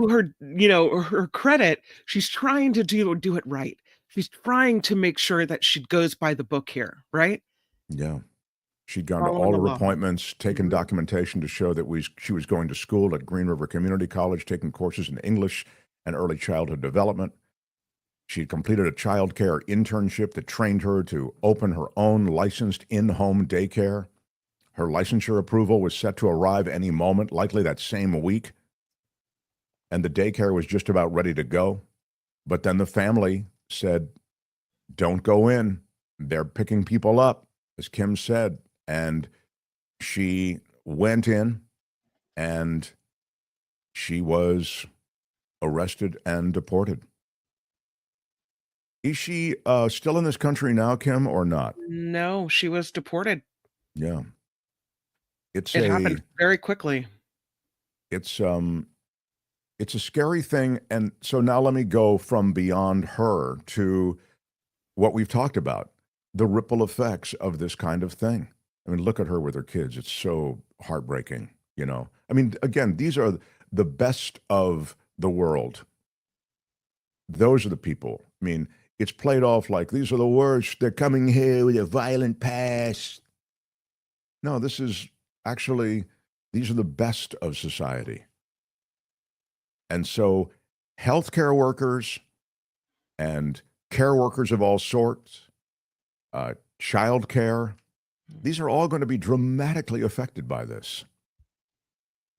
her, her credit, she's trying to do it right. She's trying to make sure that she goes by the book here, right? Yeah. She'd gone to all her appointments, taken documentation to show that she was going to school at Green River Community College, taking courses in English and early childhood development. She had completed a child care internship that trained her to open her own licensed in-home daycare. Her licensure approval was set to arrive any moment, likely that same week. And the daycare was just about ready to go. But then the family said, don't go in. They're picking people up, as Kim said. And she went in and she was arrested and deported. Is she still in this country now, Kim, or not? No, she was deported. Yeah. It happened very quickly. It's a scary thing. And so now let me go from beyond her to what we've talked about, the ripple effects of this kind of thing. I mean, look at her with her kids. It's so heartbreaking, you know. I mean, again, these are the best of the world. Those are the people. I mean, it's played off like these are the worst. They're coming here with a violent past. No, this is actually, these are the best of society. And so healthcare workers and care workers of all sorts, child care, these are all going to be dramatically affected by this.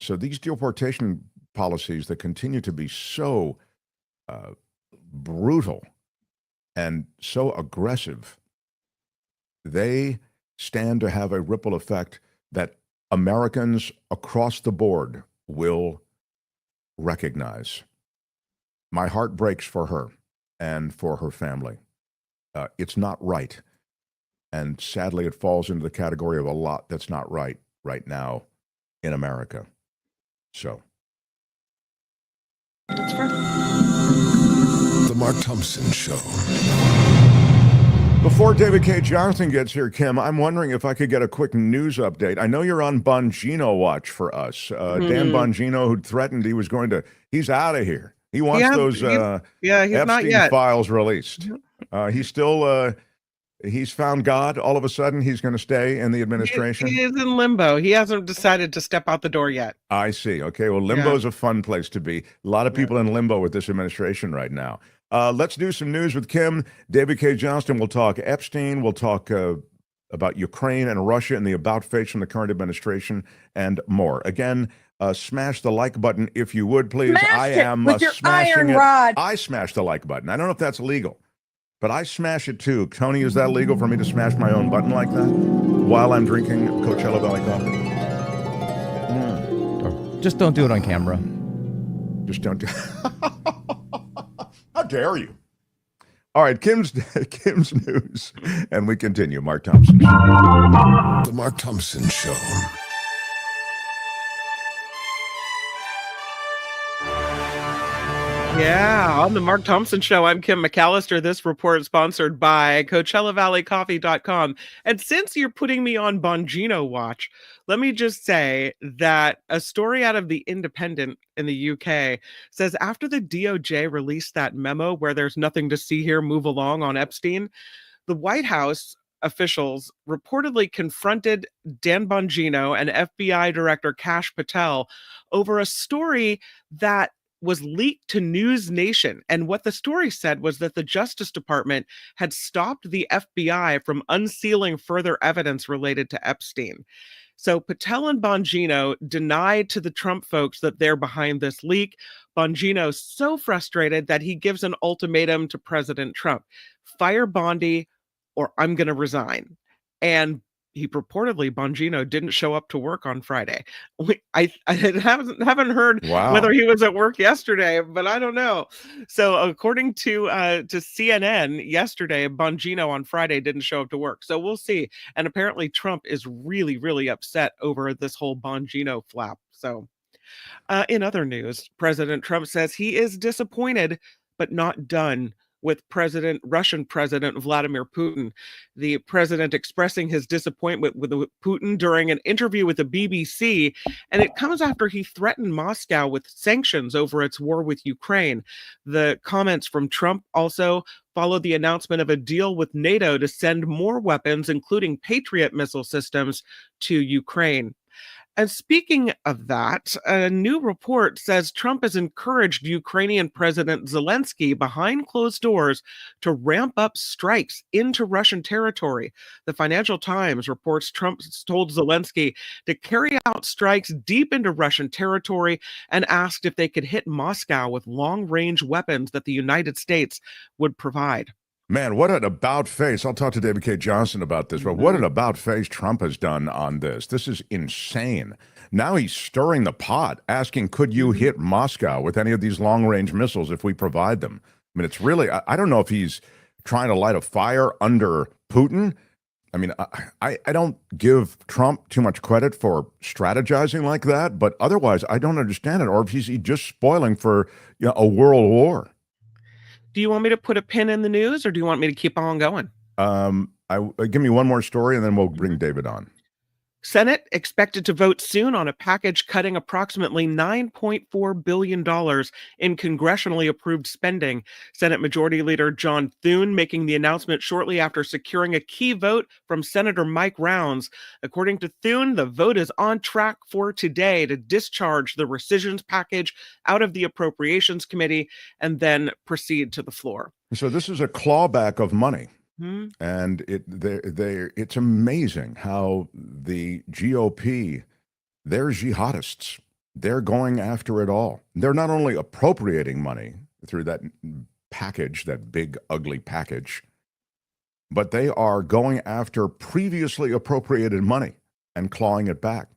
So these deportation policies that continue to be so brutal and so aggressive, they stand to have a ripple effect that Americans across the board will recognize. My heart breaks for her and for her family. It's not right. And sadly, it falls into the category of a lot that's not right now in America. So. The Mark Thompson Show. Before David Cay Johnston gets here, Kim, I'm wondering if I could get a quick news update. I know you're on Bongino watch for us. Dan Bongino, who threatened he's out of here. He wants those Epstein files released. He's found God. All of a sudden, he's going to stay in the administration. He is in limbo. He hasn't decided to step out the door yet. I see. Okay, well, limbo is a fun place to be. A lot of people in limbo with this administration right now. Let's do some news with Kim. David Cay Johnston will talk Epstein. We'll talk about Ukraine and Russia and the about-face from the current administration and more. Again, smash the like button if you would, please. I am with your smashing iron it. rod. I smash the like button. I don't know if that's legal, but I smash it too. Tony, is that legal for me to smash my own button like that while I'm drinking Coachella Valley coffee? Just don't do it on camera. Just don't do How dare you? All right, Kim's news, and we continue. Mark Thompson. The Mark Thompson Show. Yeah, on the Mark Thompson Show, I'm Kim McAllister. This report is sponsored by CoachellaValleyCoffee.com. And since you're putting me on Bongino watch, let me just say that a story out of The Independent in the UK says after the DOJ released that memo where there's nothing to see here, move along on Epstein, the White House officials reportedly confronted Dan Bongino and FBI Director Kash Patel over a story that was leaked to News Nation. And what the story said was that the Justice Department had stopped the FBI from unsealing further evidence related to Epstein. So Patel and Bongino denied to the Trump folks that they're behind this leak. Bongino's so frustrated that he gives an ultimatum to President Trump: fire Bondi or I'm going to resign. And he purportedly, Bongino, didn't show up to work on Friday. I haven't heard whether he was at work yesterday, but I don't know. So according to CNN yesterday, Bongino on Friday didn't show up to work. So we'll see. And apparently Trump is really, really upset over this whole Bongino flap. So in other news, President Trump says he is disappointed, but not done with Russian President Vladimir Putin. The president expressing his disappointment with Putin during an interview with the BBC, and it comes after he threatened Moscow with sanctions over its war with Ukraine. The comments from Trump also followed the announcement of a deal with NATO to send more weapons, including Patriot missile systems, to Ukraine. And speaking of that, a new report says Trump has encouraged Ukrainian President Zelensky behind closed doors to ramp up strikes into Russian territory. The Financial Times reports Trump told Zelensky to carry out strikes deep into Russian territory and asked if they could hit Moscow with long-range weapons that the United States would provide. Man, what an about face. I'll talk to David Cay Johnston about this, but what an about face Trump has done on this. This is insane. Now he's stirring the pot, asking, could you hit Moscow with any of these long-range missiles if we provide them? I mean, it's really, I don't know if he's trying to light a fire under Putin. I mean, I don't give Trump too much credit for strategizing like that, but otherwise, I don't understand it. Or if he's just spoiling for a world war. Do you want me to put a pin in the news, or do you want me to keep on going? Give me one more story, and then we'll bring David on. Senate expected to vote soon on a package cutting approximately $9.4 billion in congressionally approved spending. Senate Majority Leader John Thune making the announcement shortly after securing a key vote from Senator Mike Rounds. According to Thune, the vote is on track for today to discharge the rescissions package out of the Appropriations Committee and then proceed to the floor. So this is a clawback of money. And it's amazing how the GOP, they're jihadists. They're going after it all. They're not only appropriating money through that package, that big, ugly package, but they are going after previously appropriated money and clawing it back.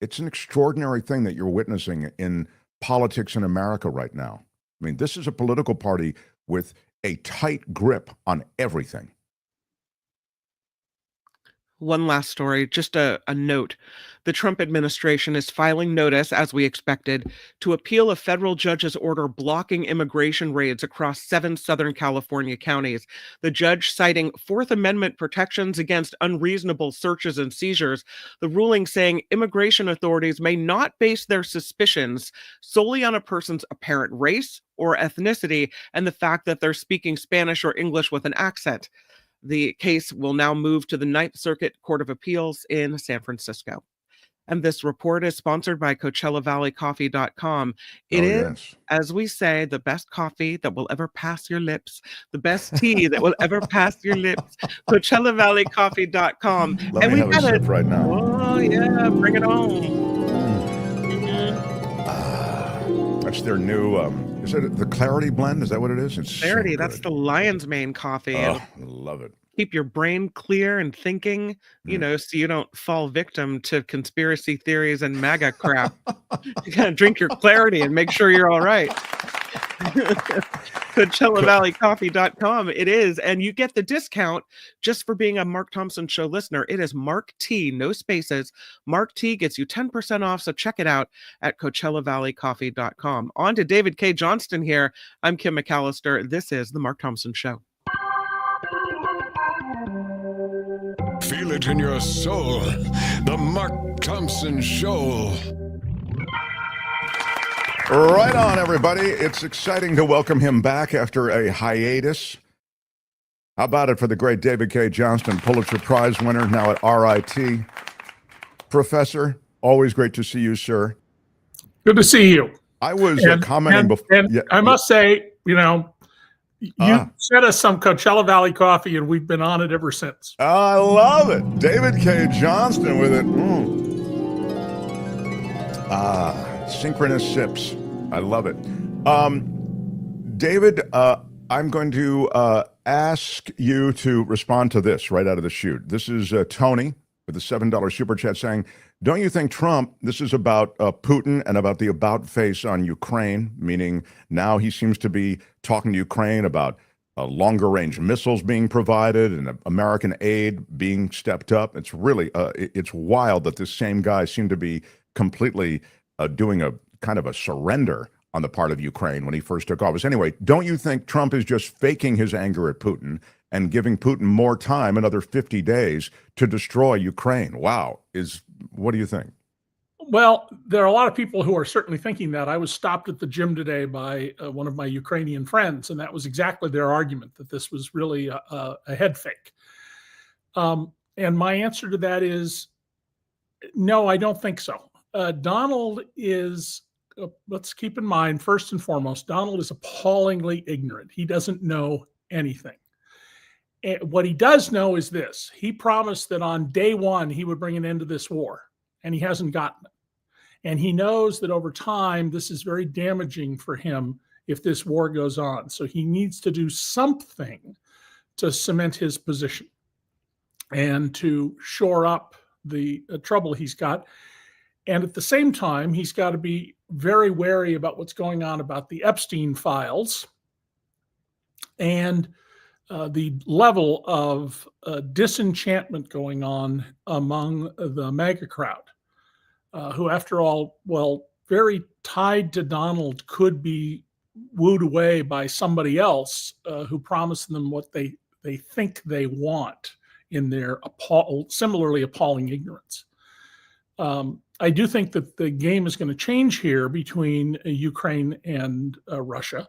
It's an extraordinary thing that you're witnessing in politics in America right now. I mean, this is a political party with a tight grip on everything. One last story, just a note. The Trump administration is filing notice, as we expected, to appeal a federal judge's order blocking immigration raids across 7 Southern California counties. The judge citing Fourth Amendment protections against unreasonable searches and seizures, the ruling saying immigration authorities may not base their suspicions solely on a person's apparent race or ethnicity and the fact that they're speaking Spanish or English with an accent. The case will now move to the Ninth Circuit Court of Appeals in San Francisco. And this report is sponsored by CoachellaValleyCoffee.com. It is, as we say, the best coffee that will ever pass your lips, the best tea that will ever pass your lips. CoachellaValleyCoffee.com. Let me have a sip right now. Oh, yeah, bring it on. That's their new, is it the Clarity blend? Is that what it is? It's Clarity, so that's the lion's mane coffee. Oh, I love it. Keep your brain clear and thinking, so you don't fall victim to conspiracy theories and MAGA crap. You gotta drink your Clarity and make sure you're all right. CoachellaValleyCoffee.com. It is, and you get the discount just for being a Mark Thompson Show listener. It is Mark T, no spaces. Mark T gets you 10% off, so check it out at CoachellaValleyCoffee.com. On to David Cay Johnston here. I'm Kim McAllister. This is the Mark Thompson Show. Feel it in your soul. The Mark Thompson Show. Right on, everybody. It's exciting to welcome him back after a hiatus. How about it for the great David Cay Johnston, Pulitzer Prize winner, now at RIT. Professor, always great to see you, sir. Good to see you. I was commenting before. And I must say, you sent us some Coachella Valley coffee, and we've been on it ever since. I love it. David Cay Johnston with it. Synchronous sips. I love it. David, I'm going to ask you to respond to this right out of the chute. This is Tony with a $7 super chat saying, don't you think Trump, this is about Putin and about the about face on Ukraine, meaning now he seems to be talking to Ukraine about longer range missiles being provided and American aid being stepped up. It's really, it's wild that this same guy seemed to be completely doing a kind of a surrender on the part of Ukraine when he first took office. Anyway, don't you think Trump is just faking his anger at Putin and giving Putin more time, another 50 days, to destroy Ukraine? Wow. What do you think? Well, there are a lot of people who are certainly thinking that. I was stopped at the gym today by one of my Ukrainian friends, and that was exactly their argument, that this was really a head fake. And my answer to that is, no, I don't think so. Donald is, let's keep in mind, first and foremost, Donald is appallingly ignorant. He doesn't know anything. And what he does know is this. He promised that on day one, he would bring an end to this war, and he hasn't gotten it. And he knows that over time, this is very damaging for him if this war goes on. So he needs to do something to cement his position and to shore up the trouble he's got. And at the same time, he's got to be very wary about what's going on about the Epstein files and the level of disenchantment going on among the MAGA crowd, who, after all, well, very tied to Donald, could be wooed away by somebody else who promised them what they think they want in their similarly appalling ignorance. I do think that the game is going to change here between Ukraine and Russia.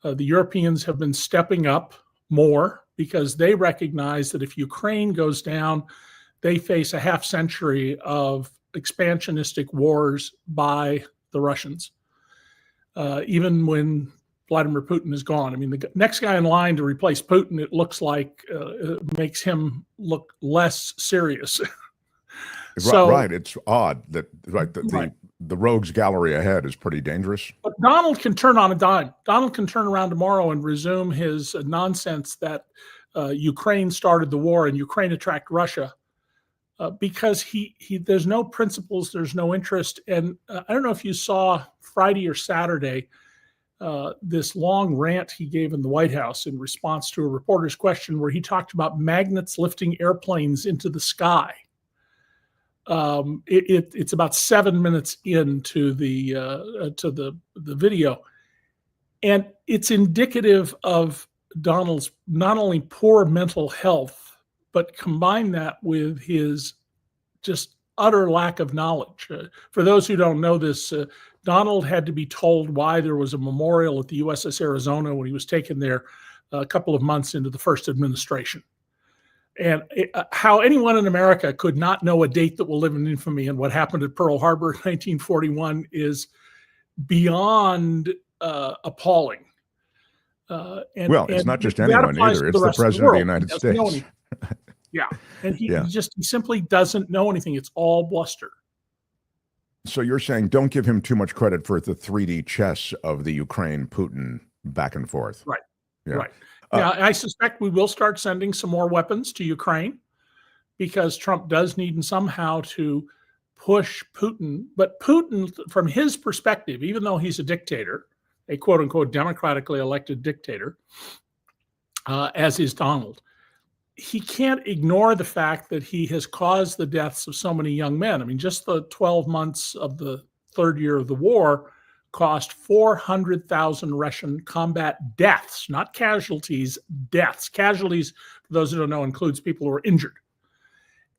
The Europeans have been stepping up more because they recognize that if Ukraine goes down, they face a half century of expansionistic wars by the Russians, even when Vladimir Putin is gone. I mean, the next guy in line to replace Putin, it looks like, makes him look less serious. So, right. It's odd that the rogues gallery ahead is pretty dangerous. But Donald can turn on a dime. Donald can turn around tomorrow and resume his nonsense that Ukraine started the war and Ukraine attacked Russia because he there's no principles, there's no interest. And I don't know if you saw Friday or Saturday this long rant he gave in the White House in response to a reporter's question where he talked about magnets lifting airplanes into the sky. It's about 7 minutes into the video, and it's indicative of Donald's not only poor mental health, but combine that with his just utter lack of knowledge. For those who don't know this, Donald had to be told why there was a memorial at the USS Arizona when he was taken there a couple of months into the first administration. And how anyone in America could not know a date that will live in infamy and what happened at Pearl Harbor in 1941 is beyond appalling. It's not just anyone either. It's the President of the United States. Yeah. And he simply doesn't know anything. It's all bluster. So you're saying don't give him too much credit for the 3D chess of the Ukraine-Putin back and forth. Right. Yeah. Right. Yeah, I suspect we will start sending some more weapons to Ukraine because Trump does need somehow to push Putin. But Putin, from his perspective, even though he's a dictator, a quote unquote democratically elected dictator, as is Donald, he can't ignore the fact that he has caused the deaths of so many young men. I mean, just the 12 months of the third year of the war cost 400,000 Russian combat deaths, not casualties, deaths. Casualties, for those who don't know, includes people who are injured.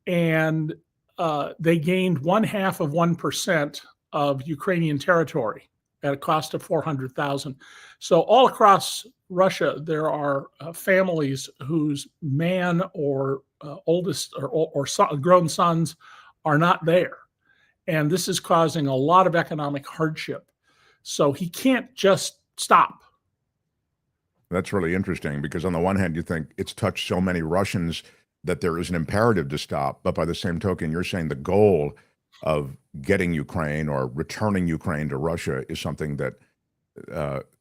And they gained 0.5% of Ukrainian territory at a cost of 400,000. So all across Russia, there are families whose man or oldest or grown sons are not there. And this is causing a lot of economic hardship. So he can't just stop. That's really interesting because on the one hand, you think it's touched so many Russians that there is an imperative to stop. But by the same token, you're saying the goal of getting Ukraine or returning Ukraine to Russia is something that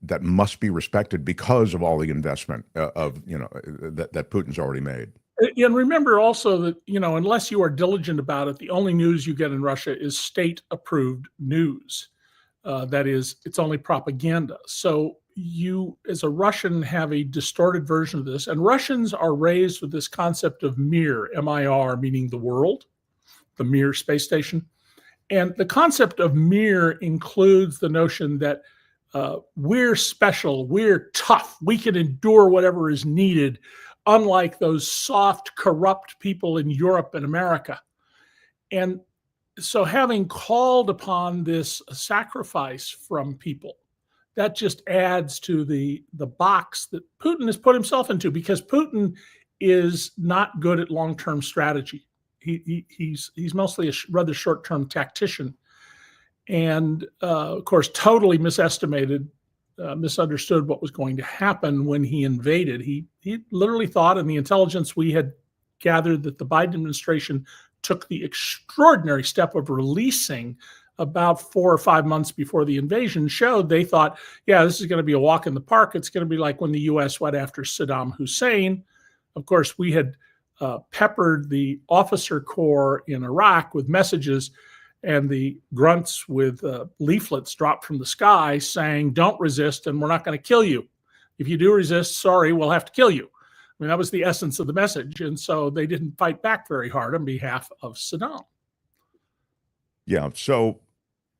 that must be respected because of all the investment that Putin's already made. And remember also that, unless you are diligent about it, the only news you get in Russia is state-approved news. That is, it's only propaganda. So you, as a Russian, have a distorted version of this. And Russians are raised with this concept of Mir, M-I-R, meaning the world, the Mir space station. And the concept of Mir includes the notion that we're special, we're tough, we can endure whatever is needed, unlike those soft, corrupt people in Europe and America. And so having called upon this sacrifice from people, that just adds to the box that Putin has put himself into, because Putin is not good at long-term strategy. He's mostly a rather short-term tactician. And of course, totally misunderstood what was going to happen when he invaded. He literally thought, and the intelligence we had gathered, that the Biden administration took the extraordinary step of releasing about 4 or 5 months before the invasion showed they thought, yeah, this is going to be a walk in the park. It's going to be like when the U.S. went after Saddam Hussein. Of course, we had peppered the officer corps in Iraq with messages, and the grunts with leaflets dropped from the sky saying, "Don't resist, and we're not going to kill you. If you do resist, sorry, we'll have to kill you." I mean, that was the essence of the message. And so they didn't fight back very hard on behalf of Saddam. Yeah. So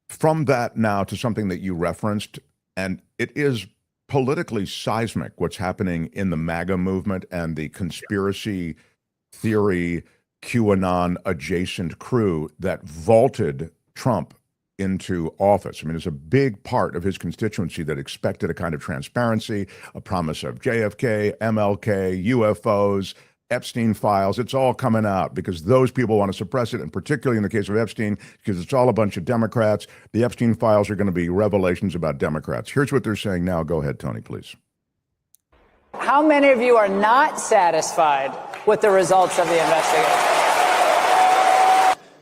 from that now to something that you referenced, and it is politically seismic what's happening in the MAGA movement and the conspiracy theory, QAnon adjacent crew that vaulted Trump into office. I mean, it's a big part of his constituency that expected a kind of transparency, a promise of JFK, MLK, UFOs, Epstein files. It's all coming out because those people want to suppress it, and particularly in the case of Epstein, because it's all a bunch of Democrats. The Epstein files are going to be revelations about Democrats. Here's what they're saying now. Go ahead, Tony, please. How many of you are not satisfied with the results of the investigation?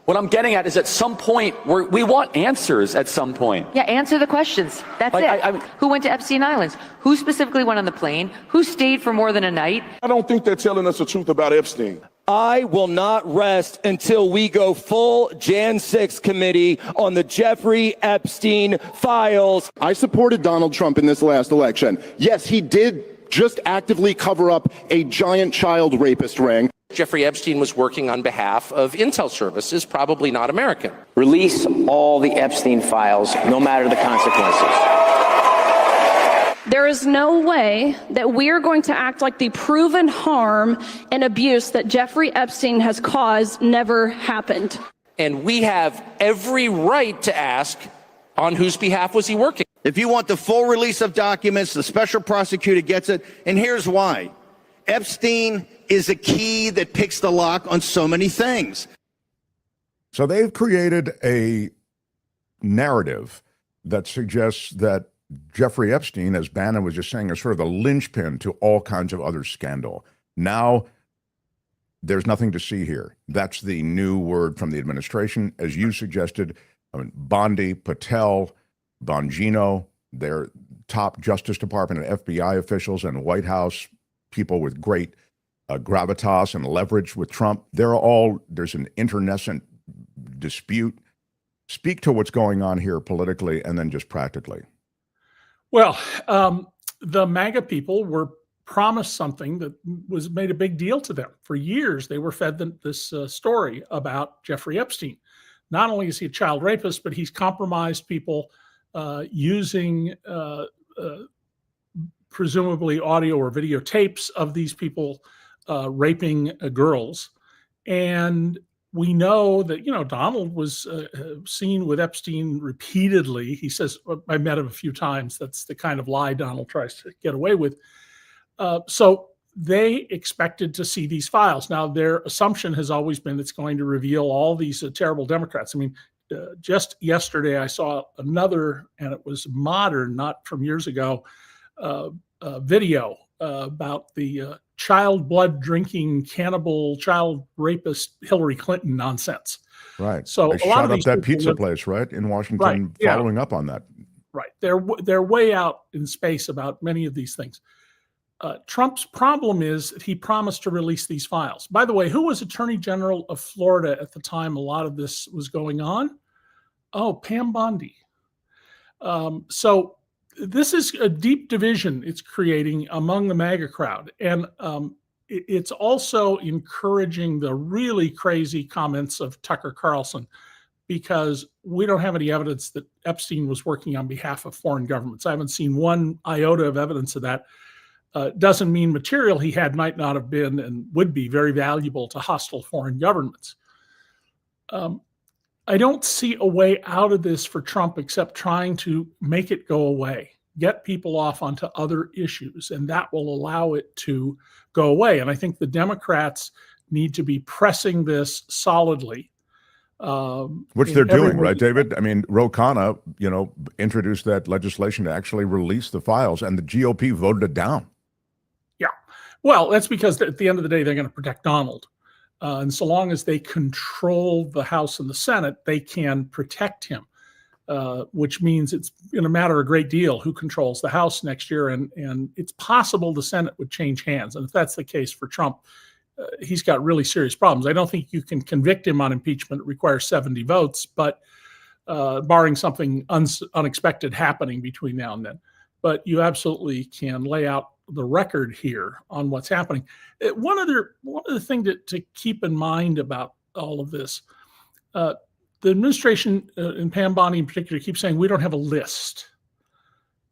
What I'm getting at is at some point, we want answers at some point. Yeah, answer the questions. That's it. Who went to Epstein Islands? Who specifically went on the plane? Who stayed for more than a night? I don't think they're telling us the truth about Epstein. I will not rest until we go full Jan 6 committee on the Jeffrey Epstein files. I supported Donald Trump in this last election. Yes, he did just actively cover up a giant child rapist ring. Jeffrey Epstein was working on behalf of intel services, probably not American. Release all the Epstein files, no matter the consequences. There is no way that we are going to act like the proven harm and abuse that Jeffrey Epstein has caused never happened. And we have every right to ask, on whose behalf was he working? If you want the full release of documents, the special prosecutor gets it, and here's why. Epstein is a key that picks the lock on so many things. So they've created a narrative that suggests that Jeffrey Epstein, as Bannon was just saying, is sort of the linchpin to all kinds of other scandal. Now, there's nothing to see here. That's the new word from the administration. As you suggested, Bondi, Patel, Bongino, their top Justice Department and FBI officials and White House people with great gravitas and leverage with Trump, there's an internecine dispute. Speak to what's going on here politically and then just practically. Well, the MAGA people were promised something that was made a big deal to them. For years, they were fed this story about Jeffrey Epstein. Not only is he a child rapist, but he's compromised people using presumably audio or videotapes of these people raping girls. And we know that, Donald was seen with Epstein repeatedly. He says, I met him a few times. That's the kind of lie Donald tries to get away with. So they expected to see these files. Now, their assumption has always been it's going to reveal all these terrible Democrats. I mean, just yesterday I saw another, and it was modern, not from years ago, video about the child blood drinking, cannibal, child rapist Hillary Clinton nonsense. Right. So they a lot shot of up these that people pizza place, right, in Washington, Right, yeah. following up on that. Right. They're way out in space about many of these things. Trump's problem is that he promised to release these files. By the way, who was Attorney General of Florida at the time a lot of this was going on? Oh, Pam Bondi. So this is a deep division it's creating among the MAGA crowd. And it's also encouraging the really crazy comments of Tucker Carlson, because we don't have any evidence that Epstein was working on behalf of foreign governments. I haven't seen one iota of evidence of that. Doesn't mean material he had might not have been and would be very valuable to hostile foreign governments. I don't see a way out of this for Trump except trying to make it go away, get people off onto other issues, and that will allow it to go away. And I think the Democrats need to be pressing this solidly. Which they're doing, right, David? I mean, Ro Khanna, introduced that legislation to actually release the files, and the GOP voted it down. Yeah. Well, that's because at the end of the day, they're going to protect Donald. And so long as they control the House and the Senate, they can protect him. which means it's going to matter a great deal who controls the House next year. And it's possible the Senate would change hands. And if that's the case for Trump, he's got really serious problems. I don't think you can convict him on impeachment. It requires 70 votes, but barring something unexpected happening between now and then. But you absolutely can lay out the record here on what's happening. One other thing to keep in mind about all of this, the administration, and Pam Bondi in particular, keeps saying we don't have a list.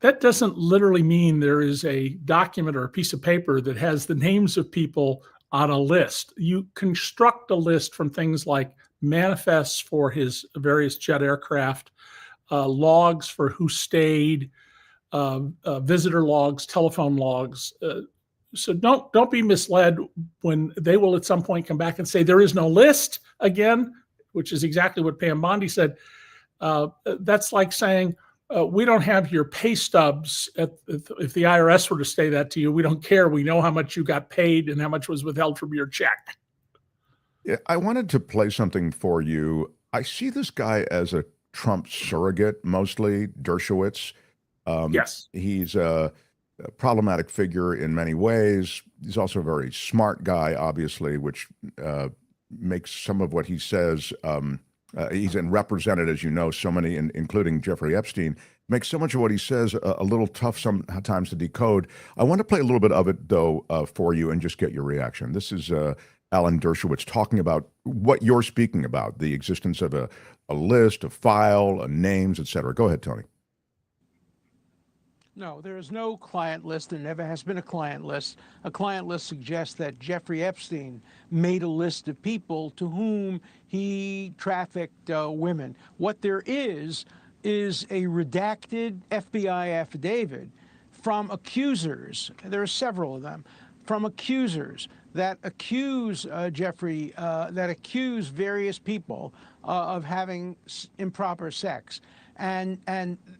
That doesn't literally mean there is a document or a piece of paper that has the names of people on a list. You construct a list from things like manifests for his various jet aircraft, logs for who stayed, visitor logs, telephone logs. So don't be misled when they will at some point come back and say there is no list again, which is exactly what Pam Bondi said. That's like saying, we don't have your pay stubs. If the IRS were to say that to you, we don't care. We know how much you got paid and how much was withheld from your check. Yeah, I wanted to play something for you. I see this guy as a Trump surrogate, mostly, Dershowitz. Yes. He's a problematic figure in many ways. He's also a very smart guy, obviously, which makes some of what he says, he's represented, as you know, so many, including Jeffrey Epstein, makes so much of what he says a little tough sometimes to decode. I want to play a little bit of it, though, for you and just get your reaction. This is Alan Dershowitz talking about what you're speaking about, the existence of a list, a file, names, etc. Go ahead, Tony. No, there is no client list. There never has been a client list. A client list suggests that Jeffrey Epstein made a list of people to whom he trafficked women. What there is a redacted FBI affidavit from accusers. There are several of them, from accusers that accuse Jeffrey, that accuse various people of having improper sex. And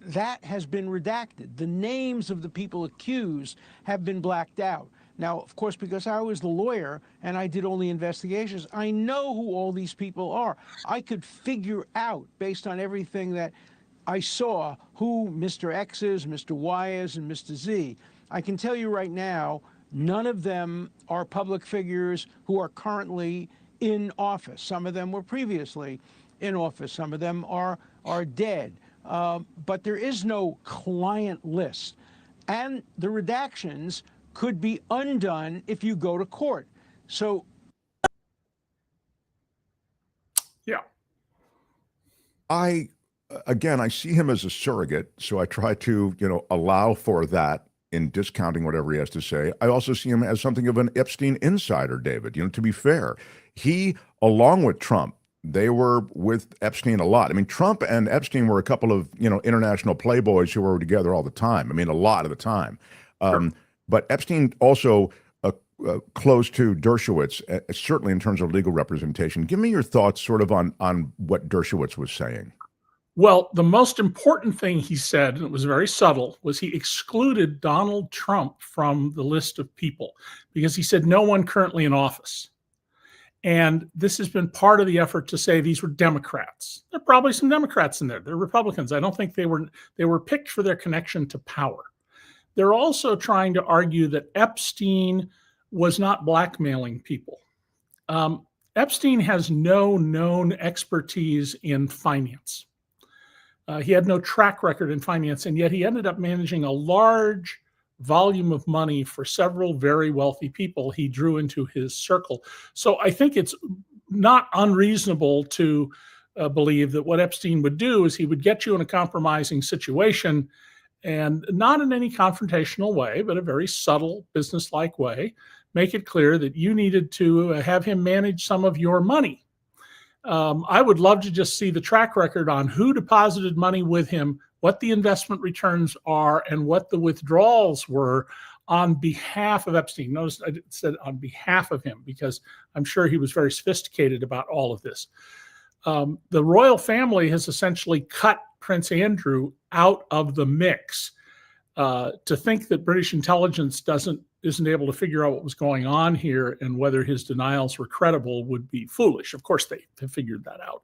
that has been redacted. The names of the people accused have been blacked out. Now, of course, because I was the lawyer and I did all the investigations, I know who all these people are. I could figure out, based on everything that I saw, who Mr. X is, Mr. Y is, and Mr. Z. I can tell you right now, none of them are public figures who are currently in office. Some of them were previously in office. Some of them are dead. But there is no client list. And the redactions could be undone if you go to court. So, yeah. I see him as a surrogate, so I try to, allow for that in discounting whatever he has to say. I also see him as something of an Epstein insider, David. To be fair, he, along with Trump, they were with Epstein a lot. I mean, Trump and Epstein were a couple of, international playboys who were together all the time. I mean, a lot of the time. Sure. But Epstein also close to Dershowitz, certainly in terms of legal representation. Give me your thoughts sort of on what Dershowitz was saying. Well, the most important thing he said, and it was very subtle, was he excluded Donald Trump from the list of people because he said no one currently in office. And this has been part of the effort to say these were Democrats. There are probably some Democrats in there. They're Republicans. I don't think they were picked for their connection to power. They're also trying to argue that Epstein was not blackmailing people. Epstein has no known expertise in finance. He had no track record in finance, and yet he ended up managing a large volume of money for several very wealthy people he drew into his circle. So I think it's not unreasonable to believe that what Epstein would do is he would get you in a compromising situation, and not in any confrontational way, but a very subtle business-like way, make it clear that you needed to have him manage some of your money. I would love to just see the track record on who deposited money with him, what the investment returns are, and what the withdrawals were on behalf of Epstein. Notice I said on behalf of him because I'm sure he was very sophisticated about all of this. The royal family has essentially cut Prince Andrew out of the mix. To think that British intelligence isn't able to figure out what was going on here and whether his denials were credible would be foolish. Of course, they have figured that out.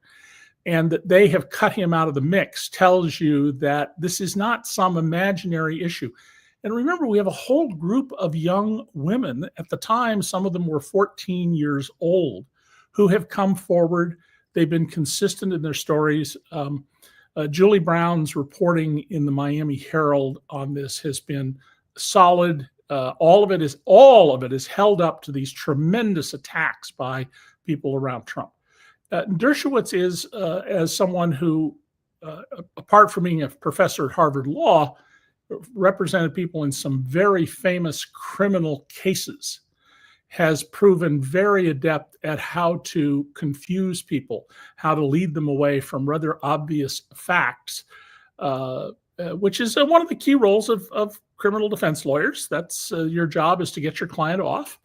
and that they have cut him out of the mix tells you that this is not some imaginary issue. And remember, we have a whole group of young women. At the time, some of them were 14 years old, who have come forward. They've been consistent in their stories. Julie Brown's reporting in the Miami Herald on this has been solid. All of it is held up to these tremendous attacks by people around Trump. Dershowitz is, as someone who, apart from being a professor at Harvard Law, represented people in some very famous criminal cases, has proven very adept at how to confuse people, how to lead them away from rather obvious facts, which is one of the key roles of criminal defense lawyers. That's your job, is to get your client off.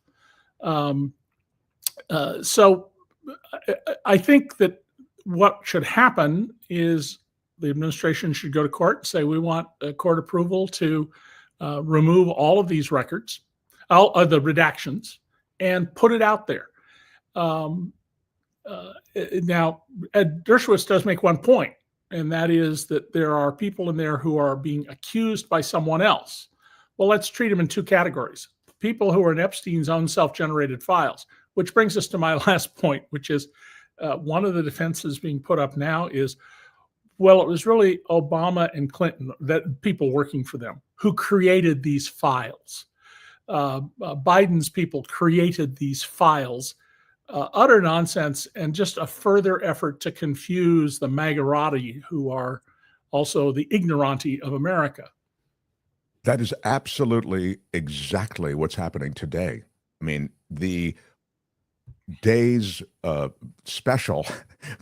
So I think that what should happen is the administration should go to court and say, we want court approval to remove all of these records, all of the redactions, and put it out there. Now, Dershowitz does make one point, and that is that there are people in there who are being accused by someone else. Well, let's treat them in two categories. People who are in Epstein's own self-generated files, which brings us to my last point, which is one of the defenses being put up now is, well, it was really Obama and Clinton, that people working for them, who created these files. Biden's people created these files. Utter nonsense, and just a further effort to confuse the MAGArati, who are also the ignoranti of America. That is absolutely exactly what's happening today. I mean, the day's special,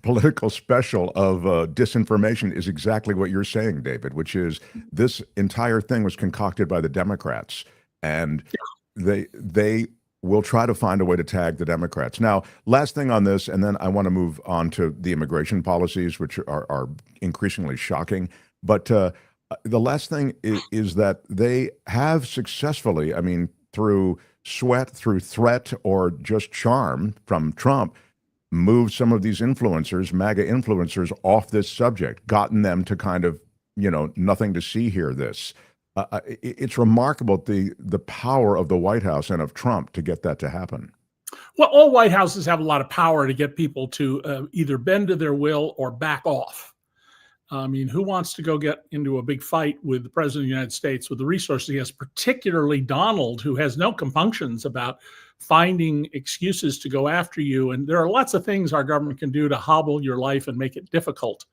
political special of disinformation is exactly what you're saying, David, which is this entire thing was concocted by the Democrats, and they will try to find a way to tag the Democrats. Now, last thing on this, and then I want to move on to the immigration policies, which are increasingly shocking. But the last thing is that they have successfully, I mean, through sweat, through threat, or just charm from Trump, moved some of these influencers, MAGA influencers, off this subject, gotten them to kind of, nothing to see here this. It's remarkable the power of the White House and of Trump to get that to happen. Well, all White Houses have a lot of power to get people to either bend to their will or back off. I mean, who wants to go get into a big fight with the President of the United States with the resources he has, particularly Donald, who has no compunctions about finding excuses to go after you? And there are lots of things our government can do to hobble your life and make it difficult.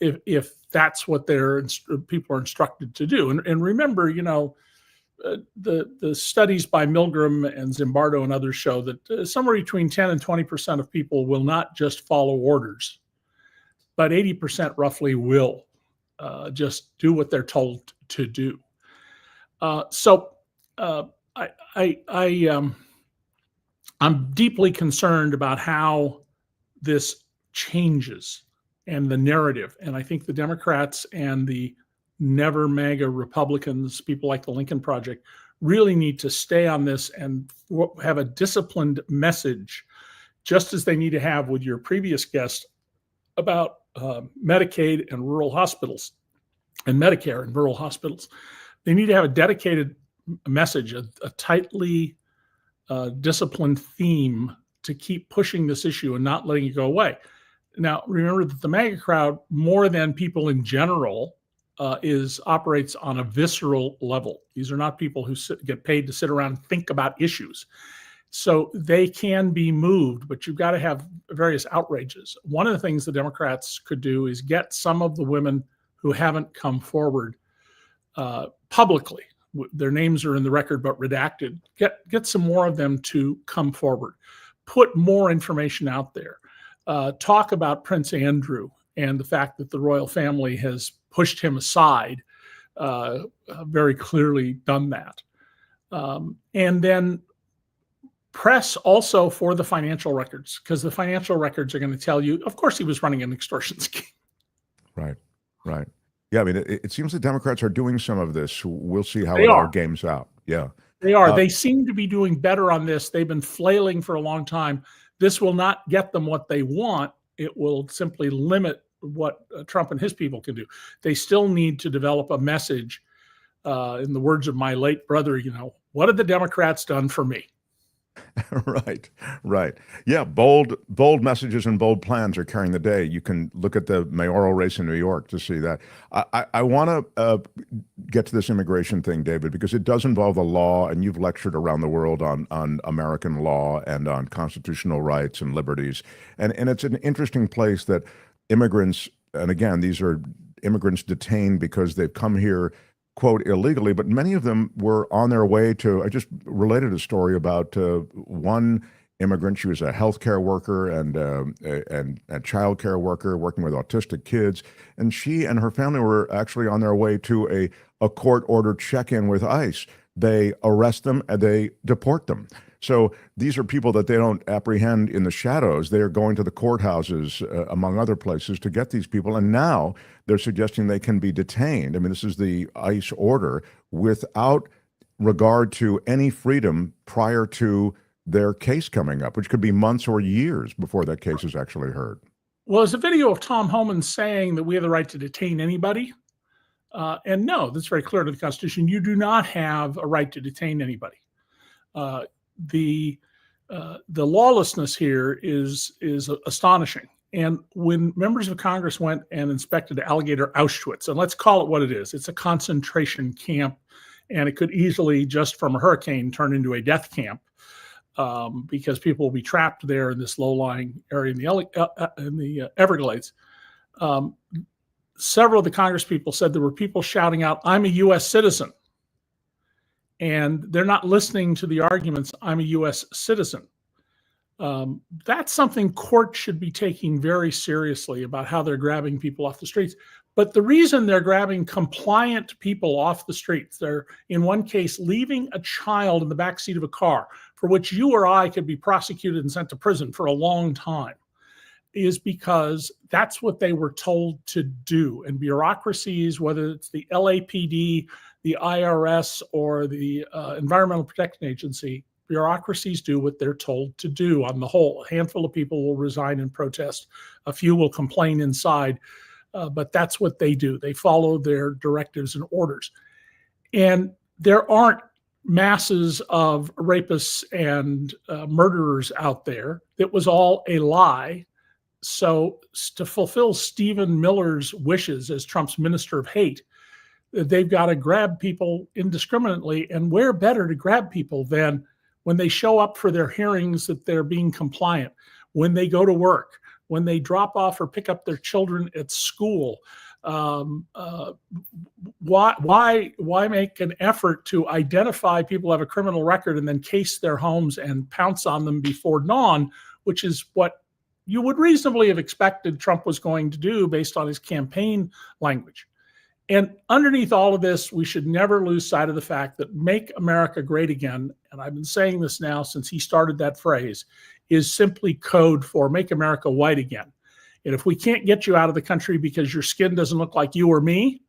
If that's what people are instructed to do. And remember, the studies by Milgram and Zimbardo and others show that somewhere between 10 and 20% of people will not just follow orders, but 80% roughly will just do what they're told to do. I'm deeply concerned about how this changes and the narrative. And I think the Democrats and the never MAGA Republicans, people like the Lincoln Project, really need to stay on this and have a disciplined message, just as they need to have with your previous guest about Medicaid and rural hospitals and Medicare and rural hospitals. They need to have a dedicated message, a tightly disciplined theme to keep pushing this issue and not letting it go away. Now, remember that the MAGA crowd, more than people in general, operates on a visceral level. These are not people who get paid to sit around and think about issues. So they can be moved, but you've got to have various outrages. One of the things the Democrats could do is get some of the women who haven't come forward publicly. Their names are in the record but redacted. Get some more of them to come forward. Put more information out there. Talk about Prince Andrew and the fact that the royal family has pushed him aside, very clearly done that. And then press also for the financial records, because the financial records are going to tell you, of course, he was running an extortion scheme. Right. Yeah, I mean, it seems the Democrats are doing some of this. We'll see how it all games out. Yeah. They are. They seem to be doing better on this. They've been flailing for a long time. This will not get them what they want. it will simply limit what Trump and his people can do. They still need to develop a message. In the words of my late brother, what have the Democrats done for me? Right. Yeah, bold messages and bold plans are carrying the day. You can look at the mayoral race in New York to see that. I want to get to this immigration thing, David, because it does involve the law, and you've lectured around the world on American law and on constitutional rights and liberties. And it's an interesting place that immigrants, and again, these are immigrants detained because they've come here, quote, illegally, but many of them were on their way to, I just related a story about one immigrant. She was a healthcare worker and a child care worker working with autistic kids. And she and her family were actually on their way to a court-ordered check-in with ICE. They arrest them and they deport them. So these are people that they don't apprehend in the shadows. They are going to the courthouses, among other places, to get these people. And now they're suggesting they can be detained. I mean, this is the ICE order without regard to any freedom prior to their case coming up, which could be months or years before that case is actually heard. Well, there's a video of Tom Homan saying that we have the right to detain anybody. And no, that's very clear to the Constitution. You do not have a right to detain anybody. The lawlessness here is astonishing. And when members of Congress went and inspected Alligator Auschwitz, and let's call it what it is, it's a concentration camp, and it could easily, just from a hurricane, turn into a death camp because people will be trapped there in this low-lying area in the Everglades. Several of the Congress people said there were people shouting out, "I'm a U.S. citizen." And they're not listening to the arguments, "I'm a U.S. citizen." That's something courts should be taking very seriously about how they're grabbing people off the streets. But the reason they're grabbing compliant people off the streets, they're, in one case, leaving a child in the backseat of a car for which you or I could be prosecuted and sent to prison for a long time, is because that's what they were told to do. And bureaucracies, whether it's the LAPD, the IRS, or the Environmental Protection Agency, bureaucracies do what they're told to do. On the whole, a handful of people will resign and protest. A few will complain inside, but that's what they do. They follow their directives and orders. And there aren't masses of rapists and murderers out there. It was all a lie. So to fulfill Stephen Miller's wishes as Trump's minister of hate, they've got to grab people indiscriminately. And where better to grab people than when they show up for their hearings that they're being compliant, when they go to work, when they drop off or pick up their children at school. Why make an effort to identify people who have a criminal record and then case their homes and pounce on them before dawn, which is what you would reasonably have expected Trump was going to do based on his campaign language. And underneath all of this, we should never lose sight of the fact that "Make America Great Again," and I've been saying this now since he started that phrase, is simply code for "Make America White Again." And if we can't get you out of the country because your skin doesn't look like you or me,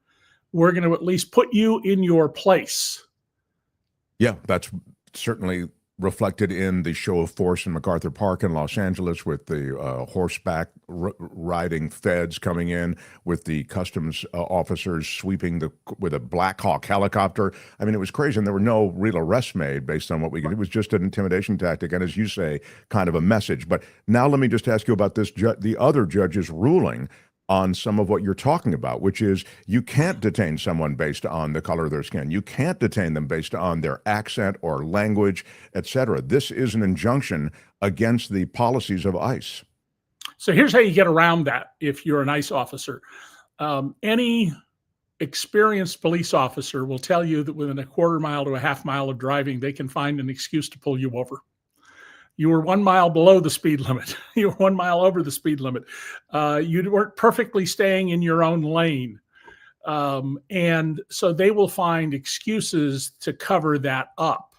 we're going to at least put you in your place. Yeah, that's certainly reflected in the show of force in MacArthur Park in Los Angeles, with the horseback riding feds coming in, with the customs officers sweeping with a Black Hawk helicopter. I mean, it was crazy, and there were no real arrests made based on what we could. It was just an intimidation tactic, and as you say, kind of a message. But now let me just ask you about this. The other judge's ruling on some of what you're talking about, which is you can't detain someone based on the color of their skin. You can't detain them based on their accent or language, etc. This is an injunction against the policies of ICE. So here's how you get around that if you're an ICE officer. Any experienced police officer will tell you that within a quarter mile to a half mile of driving, they can find an excuse to pull you over. You were 1 mile below the speed limit. You were 1 mile over the speed limit. You weren't perfectly staying in your own lane. And so they will find excuses to cover that up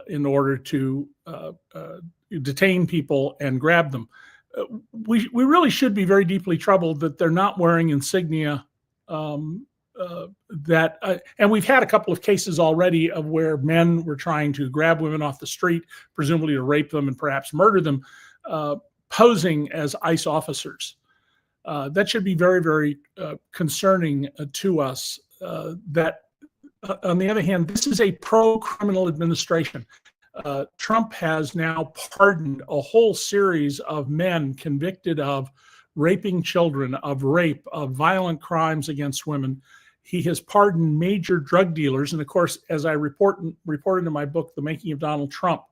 in order to detain people and grab them. We really should be very deeply troubled that they're not wearing insignia and we've had a couple of cases already of where men were trying to grab women off the street, presumably to rape them and perhaps murder them. posing as ICE officers. That should be very, very concerning to us. That, on the other hand, this is a pro-criminal administration. Trump has now pardoned a whole series of men convicted of raping children, of rape, of violent crimes against women. He has pardoned major drug dealers. And of course, as I reported in my book, The Making of Donald Trump,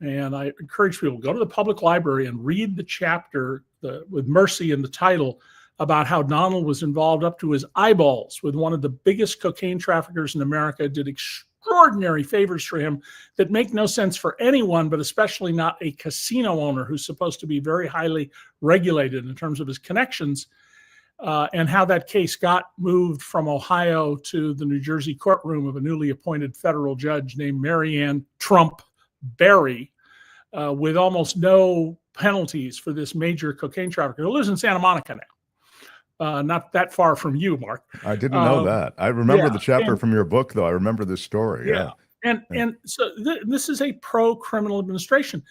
and I encourage people to go to the public library and read the chapter with Mercy in the title about how Donald was involved up to his eyeballs with one of the biggest cocaine traffickers in America, did extraordinary favors for him that make no sense for anyone, but especially not a casino owner who's supposed to be very highly regulated in terms of his connections, and how that case got moved from Ohio to the New Jersey courtroom of a newly appointed federal judge named Marianne Trump Berry, with almost no penalties for this major cocaine trafficker who lives in Santa Monica now. Not that far from you, Mark. I didn't know that. I remember the chapter from your book, though. I remember this story. Yeah. And so this is a pro-criminal administration.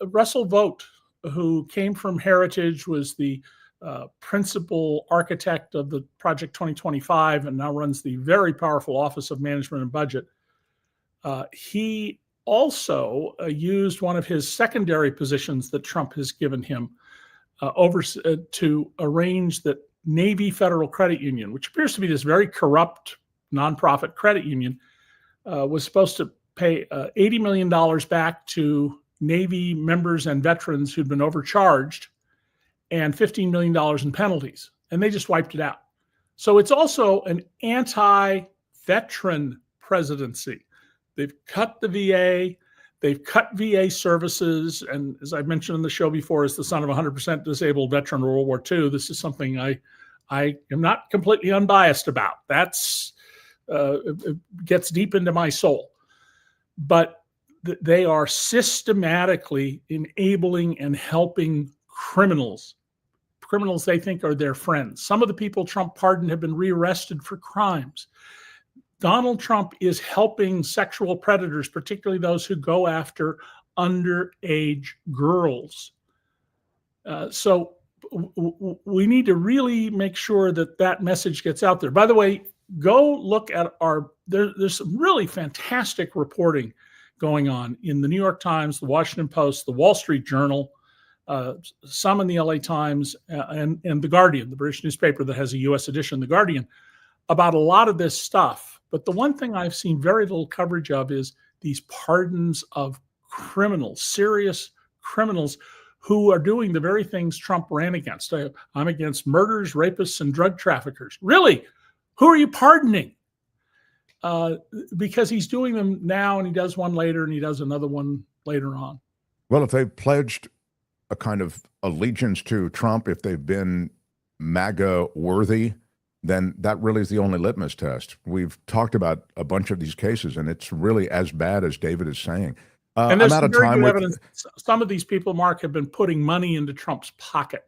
Russell Vogt, who came from Heritage, was the principal architect of the Project 2025 and now runs the very powerful Office of Management and Budget. He also used one of his secondary positions that Trump has given him to arrange that Navy Federal Credit Union, which appears to be this very corrupt nonprofit credit union, was supposed to pay $80 million back to Navy members and veterans who'd been overcharged, and $15 million in penalties. And they just wiped it out. So it's also an anti-veteran presidency. They've cut the VA. They've cut VA services. And as I mentioned in the show before, as the son of a 100% disabled veteran of World War II, this is something I am not completely unbiased about. That's it gets deep into my soul. But they are systematically enabling and helping criminals they think are their friends. Some of the people Trump pardoned have been rearrested for crimes. Donald Trump is helping sexual predators, particularly those who go after underage girls. So we need to really make sure that message gets out there. By the way, go look at there's some really fantastic reporting going on in the New York Times, the Washington Post, the Wall Street Journal, some in the LA Times, and The Guardian, the British newspaper that has a US edition, The Guardian, about a lot of this stuff. But the one thing I've seen very little coverage of is these pardons of criminals, serious criminals who are doing the very things Trump ran against. I'm against murderers, rapists, and drug traffickers. Really? Who are you pardoning? Because he's doing them now, and he does one later, and he does another one later on. Well, if they pledged a kind of allegiance to Trump, if they've been MAGA worthy, then that really is the only litmus test. We've talked about a bunch of these cases, and it's really as bad as David is saying. And there's some very good evidence. Some of these people, Mark, have been putting money into Trump's pocket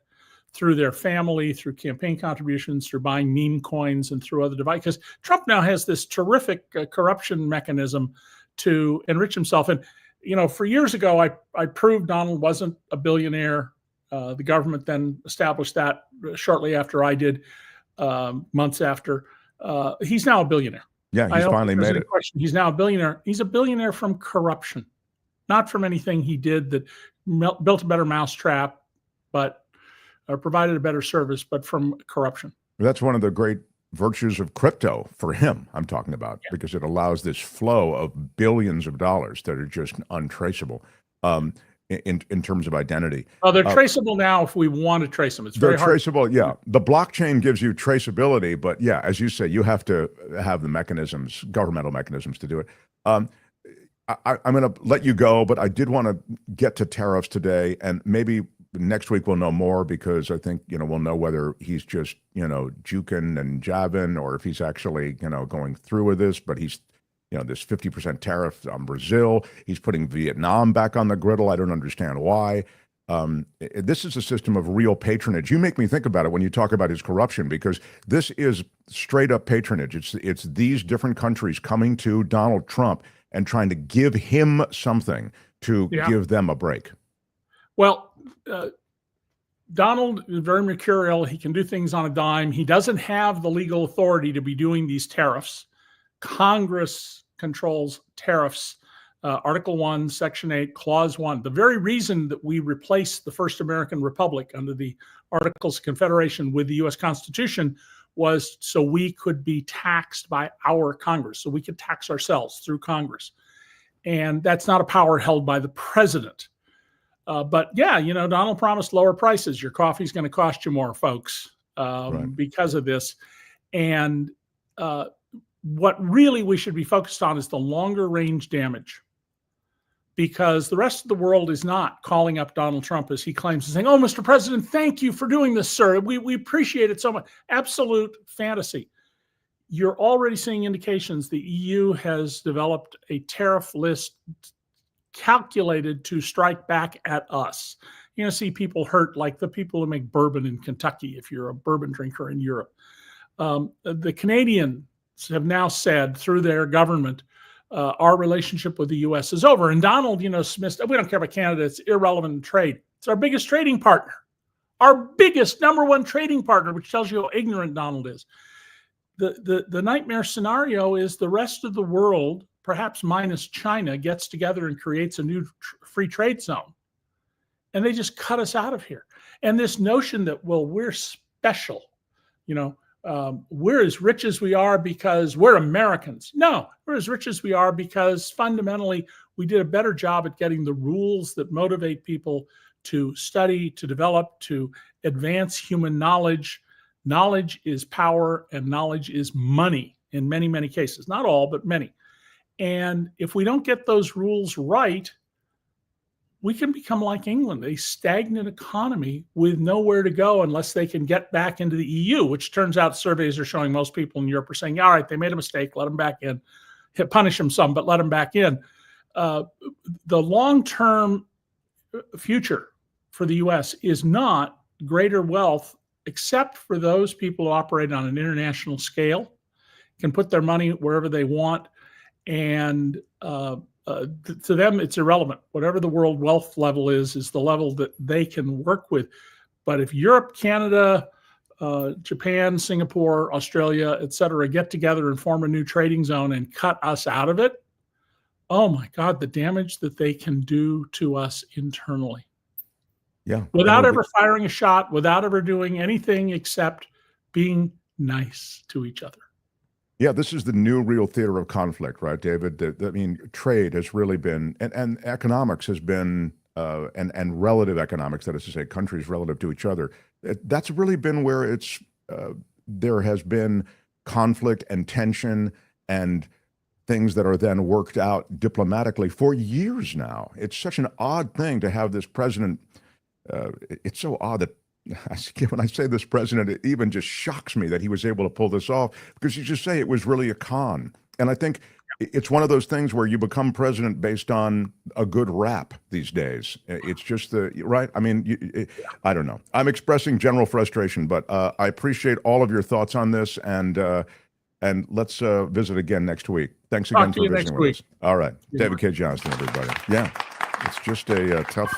through their family, through campaign contributions, through buying meme coins, and through other devices. Because Trump now has this terrific corruption mechanism to enrich himself. And, you know, for years ago, I proved Donald wasn't a billionaire. The government then established that shortly after I did. Months after. He's now a billionaire. Yeah, he's finally made it. He's now a billionaire. He's a billionaire from corruption, not from anything he did that built a better mousetrap, but provided a better service, but from corruption. That's one of the great virtues of crypto for him, I'm talking about, because it allows this flow of billions of dollars that are just untraceable. In terms of identity. Oh, they're traceable now if we want to trace them. It's very hard. They're traceable, yeah. The blockchain gives you traceability, but yeah, as you say, you have to have the mechanisms, governmental mechanisms to do it. I'm going to let you go, but I did want to get to tariffs today, and maybe next week we'll know more, because I think, we'll know whether he's just, juking and jabbing, or if he's actually, going through with this, but he's this 50% tariff on Brazil. He's putting Vietnam back on the griddle. I don't understand why. This is a system of real patronage. You make me think about it when you talk about his corruption, because this is straight up patronage. It's these different countries coming to Donald Trump and trying to give him something to give them a break. Well, Donald is very mercurial. He can do things on a dime. He doesn't have the legal authority to be doing these tariffs. Congress controls tariffs. Article 1, Section 8, Clause 1. The very reason that we replaced the first American Republic under the Articles of Confederation with the U.S. Constitution was so we could be taxed by our Congress, so we could tax ourselves through Congress. And that's not a power held by the president. But yeah, Donald promised lower prices. Your coffee's going to cost you more, folks, because of this. And what really we should be focused on is the longer range damage, because the rest of the world is not calling up Donald Trump, as he claims, and saying, "Oh, Mr. President, thank you for doing this, sir. We appreciate it so much." Absolute fantasy. You're already seeing indications the EU has developed a tariff list calculated to strike back at us. You're going to see people hurt, like the people who make bourbon in Kentucky, if you're a bourbon drinker in Europe. The Canadians have now said through their government, our relationship with the U.S. is over. And Donald, Smith, we don't care about Canada. It's irrelevant in trade. It's our biggest trading partner, our biggest number one trading partner, which tells you how ignorant Donald is. The nightmare scenario is the rest of the world, perhaps minus China, gets together and creates a new free trade zone. And they just cut us out of here. And this notion that, well, we're special, we're as rich as we are because we're Americans. No, we're as rich as we are because fundamentally we did a better job at getting the rules that motivate people to study, to develop, to advance human knowledge. Knowledge is power and knowledge is money in many, many cases. Not all, but many. And if we don't get those rules right, we can become like England, a stagnant economy with nowhere to go unless they can get back into the EU, which turns out surveys are showing most people in Europe are saying, all right, they made a mistake, let them back in. Punish them some, but let them back in. The long-term future for the U.S. is not greater wealth, except for those people who operate on an international scale, can put their money wherever they want, and to them, it's irrelevant. Whatever the world wealth level is the level that they can work with. But if Europe, Canada, Japan, Singapore, Australia, et cetera, get together and form a new trading zone and cut us out of it, oh my God, the damage that they can do to us internally. Yeah. Without ever firing a shot, without ever doing anything except being nice to each other. Yeah, this is the new real theater of conflict, right, David? Trade has really been, and economics has been, and relative economics, that is to say, countries relative to each other. That's really been where there has been conflict and tension and things that are then worked out diplomatically for years now. It's such an odd thing to have this president. It's so odd that when I say this president, it even just shocks me that he was able to pull this off, because you just say it was really a con. And I think it's one of those things where you become president based on a good rap these days. It's just right. I mean, I don't know. I'm expressing general frustration, but I appreciate all of your thoughts on this, and let's visit again next week. Thanks again for visiting with us. All right. David Cay Johnston, everybody. Yeah. It's just a tough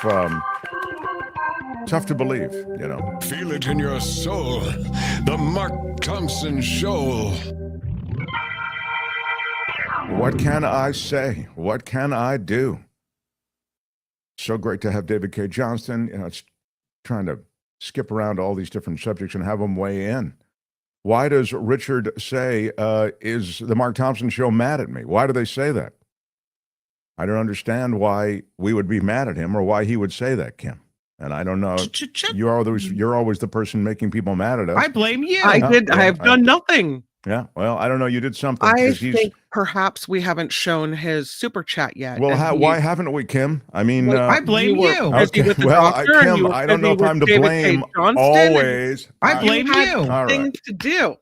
to believe, Feel it in your soul. The Mark Thompson Show. What can I say? What can I do? So great to have David Cay Johnston. It's trying to skip around all these different subjects and have him weigh in. Why does Richard say, is the Mark Thompson Show mad at me? Why do they say that? I don't understand why we would be mad at him or why he would say that, Kim. And I don't know. You're always the person making people mad at us. I blame you. I have done nothing. Yeah. Well, I don't know. You did something. I think perhaps we haven't shown his super chat yet. Well, why haven't we, Kim? I mean, I blame you. Okay. Kim, I don't know if I'm to blame always. I blame you. Things to do.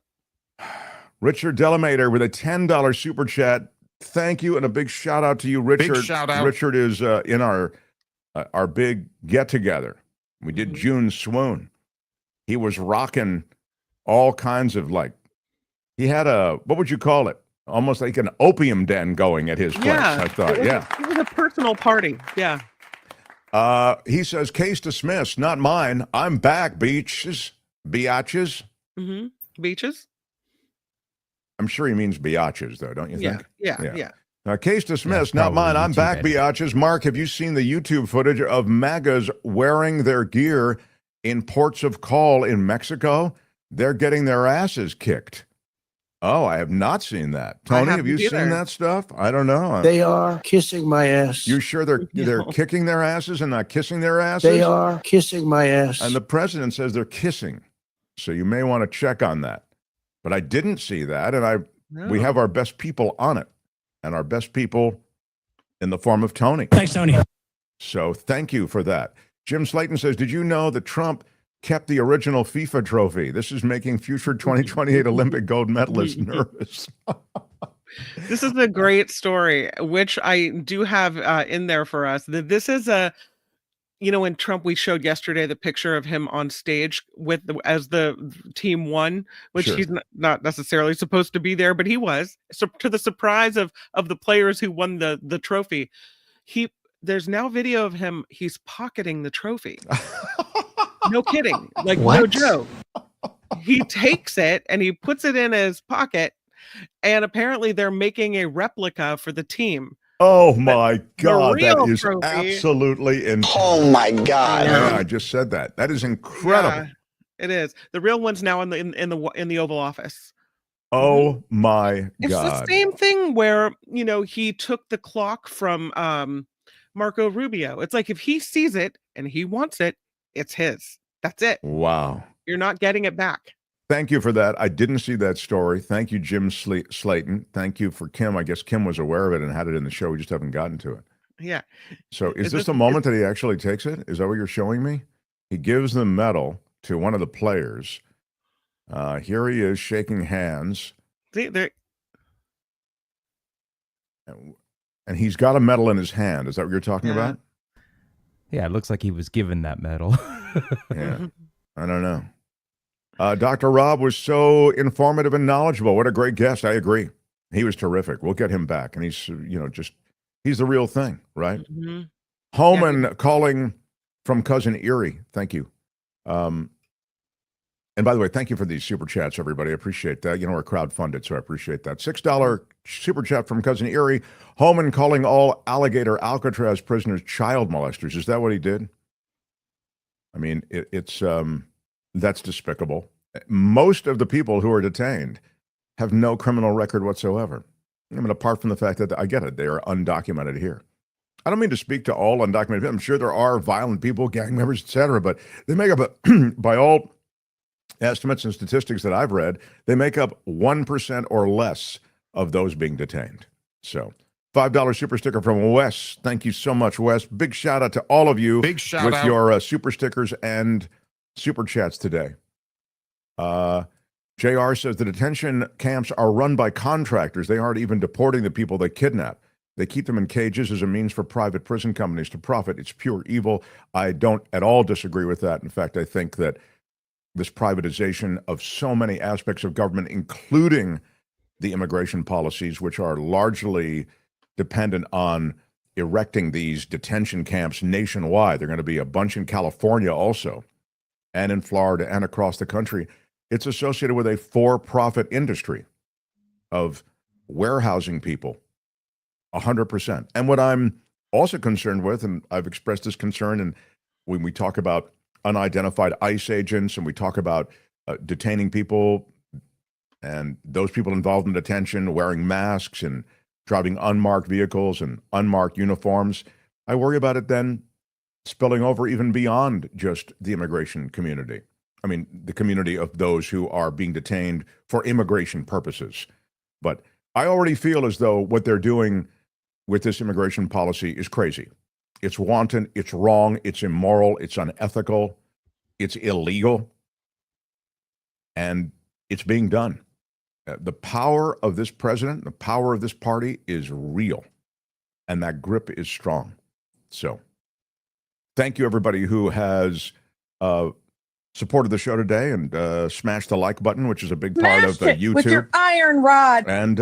Richard Delamater with a $10 super chat. Thank you, and a big shout out to you, Richard. Big shout out. Richard is in our big get together. We did June Swoon. He was rocking all kinds of he had what would you call it? Almost like an opium den going at his place. I thought, it was a personal party. Yeah. He says, case dismissed, not mine. I'm back, biatches. Biatches? Beaches? I'm sure he means biatches, though, don't you think? Yeah. Case dismissed, not mine. I'm back, biatches. Mark, have you seen the YouTube footage of MAGAs wearing their gear in ports of call in Mexico? They're getting their asses kicked. Oh, I have not seen that. Tony, have you seen that stuff? I don't know. They are kissing my ass. You sure they're kicking their asses and not kissing their asses? They are kissing my ass. And the president says they're kissing. So you may want to check on that. But I didn't see that, and we have our best people on it, and our best people in the form of Tony. Thanks, Tony. So thank you for that. Jim Slayton says, did you know that Trump kept the original FIFA trophy? This is making future 2028 Olympic gold medalists nervous. This is a great story, which I do have in there for us. This is when Trump, we showed yesterday the picture of him on stage as the team won, which he's not necessarily supposed to be there, but he was. So to the surprise of the players who won the trophy, there's now video of him. He's pocketing the trophy. No kidding. Like, no joke. He takes it and he puts it in his pocket, and apparently they're making a replica for the team. Oh my God, that is trophy, absolutely incredible. Oh my God. Yeah, I just said that. That is incredible. Yeah, it is. The real one's now in the Oval Office. Oh my It's God. the same thing where, he took the clock from Marco Rubio. It's like if he sees it and he wants it, it's his. That's it. Wow. You're not getting it back. Thank you for that. I didn't see that story. Thank you, Jim Slayton. Thank you for Kim. I guess Kim was aware of it and had it in the show. We just haven't gotten to it. Yeah. So is this the moment that he actually takes it? Is that what you're showing me? He gives the medal to one of the players. Here he is shaking hands. See, there. And he's got a medal in his hand. Is that what you're talking about? Yeah, it looks like he was given that medal. Yeah. I don't know. Dr. Rob was so informative and knowledgeable. What a great guest. I agree. He was terrific. We'll get him back. And he's, he's the real thing, right? Mm-hmm. Holman calling from Cousin Erie. Thank you. And by the way, thank you for these super chats, everybody. I appreciate that. We're crowdfunded, so I appreciate that. $6 super chat from Cousin Erie. Holman calling all alligator Alcatraz prisoners child molesters. Is that what he did? I mean, that's despicable. Most of the people who are detained have no criminal record whatsoever. I mean, apart from the fact that, I get it, they are undocumented here. I don't mean to speak to all undocumented people. I'm sure there are violent people, gang members, etc., but they make up, by all estimates and statistics that I've read, they make up 1% or less of those being detained. So, $5 super sticker from Wes. Thank you so much, Wes. Big shout out to all of you with your super stickers and super chats today. JR says the detention camps are run by contractors. They aren't even deporting the people they kidnap. They keep them in cages as a means for private prison companies to profit. It's pure evil. I don't at all disagree with that. In fact, I think that this privatization of so many aspects of government, including the immigration policies, which are largely dependent on erecting these detention camps nationwide. They're going to be a bunch in California also, and in Florida and across the country. It's associated with a for-profit industry of warehousing people, 100%. And what I'm also concerned with, and I've expressed this concern, and when we talk about unidentified ICE agents and we talk about detaining people and those people involved in detention wearing masks and driving unmarked vehicles and unmarked uniforms, I worry about it then spilling over even beyond just the immigration community. I mean, the community of those who are being detained for immigration purposes. But I already feel as though what they're doing with this immigration policy is crazy. It's wanton, it's wrong, it's immoral, it's unethical, it's illegal, and it's being done. The power of this president, the power of this party is real, and that grip is strong. So, thank you, everybody who has supported the show today and smashed the like button, which is a big part of YouTube. With your iron rod. And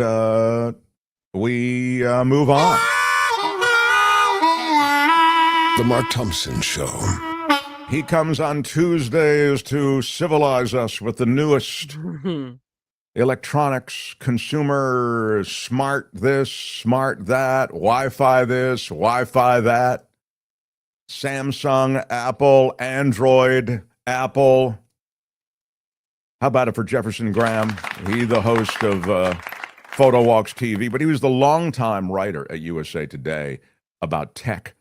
we move on. The Mark Thompson Show. He comes on Tuesdays to civilize us with the newest electronics, consumer, smart this, smart that, Wi-Fi this, Wi-Fi that, Samsung, Apple, Android, Apple. How about it for Jefferson Graham? He the host of Photo Walks TV, but he was the longtime writer at USA Today about tech.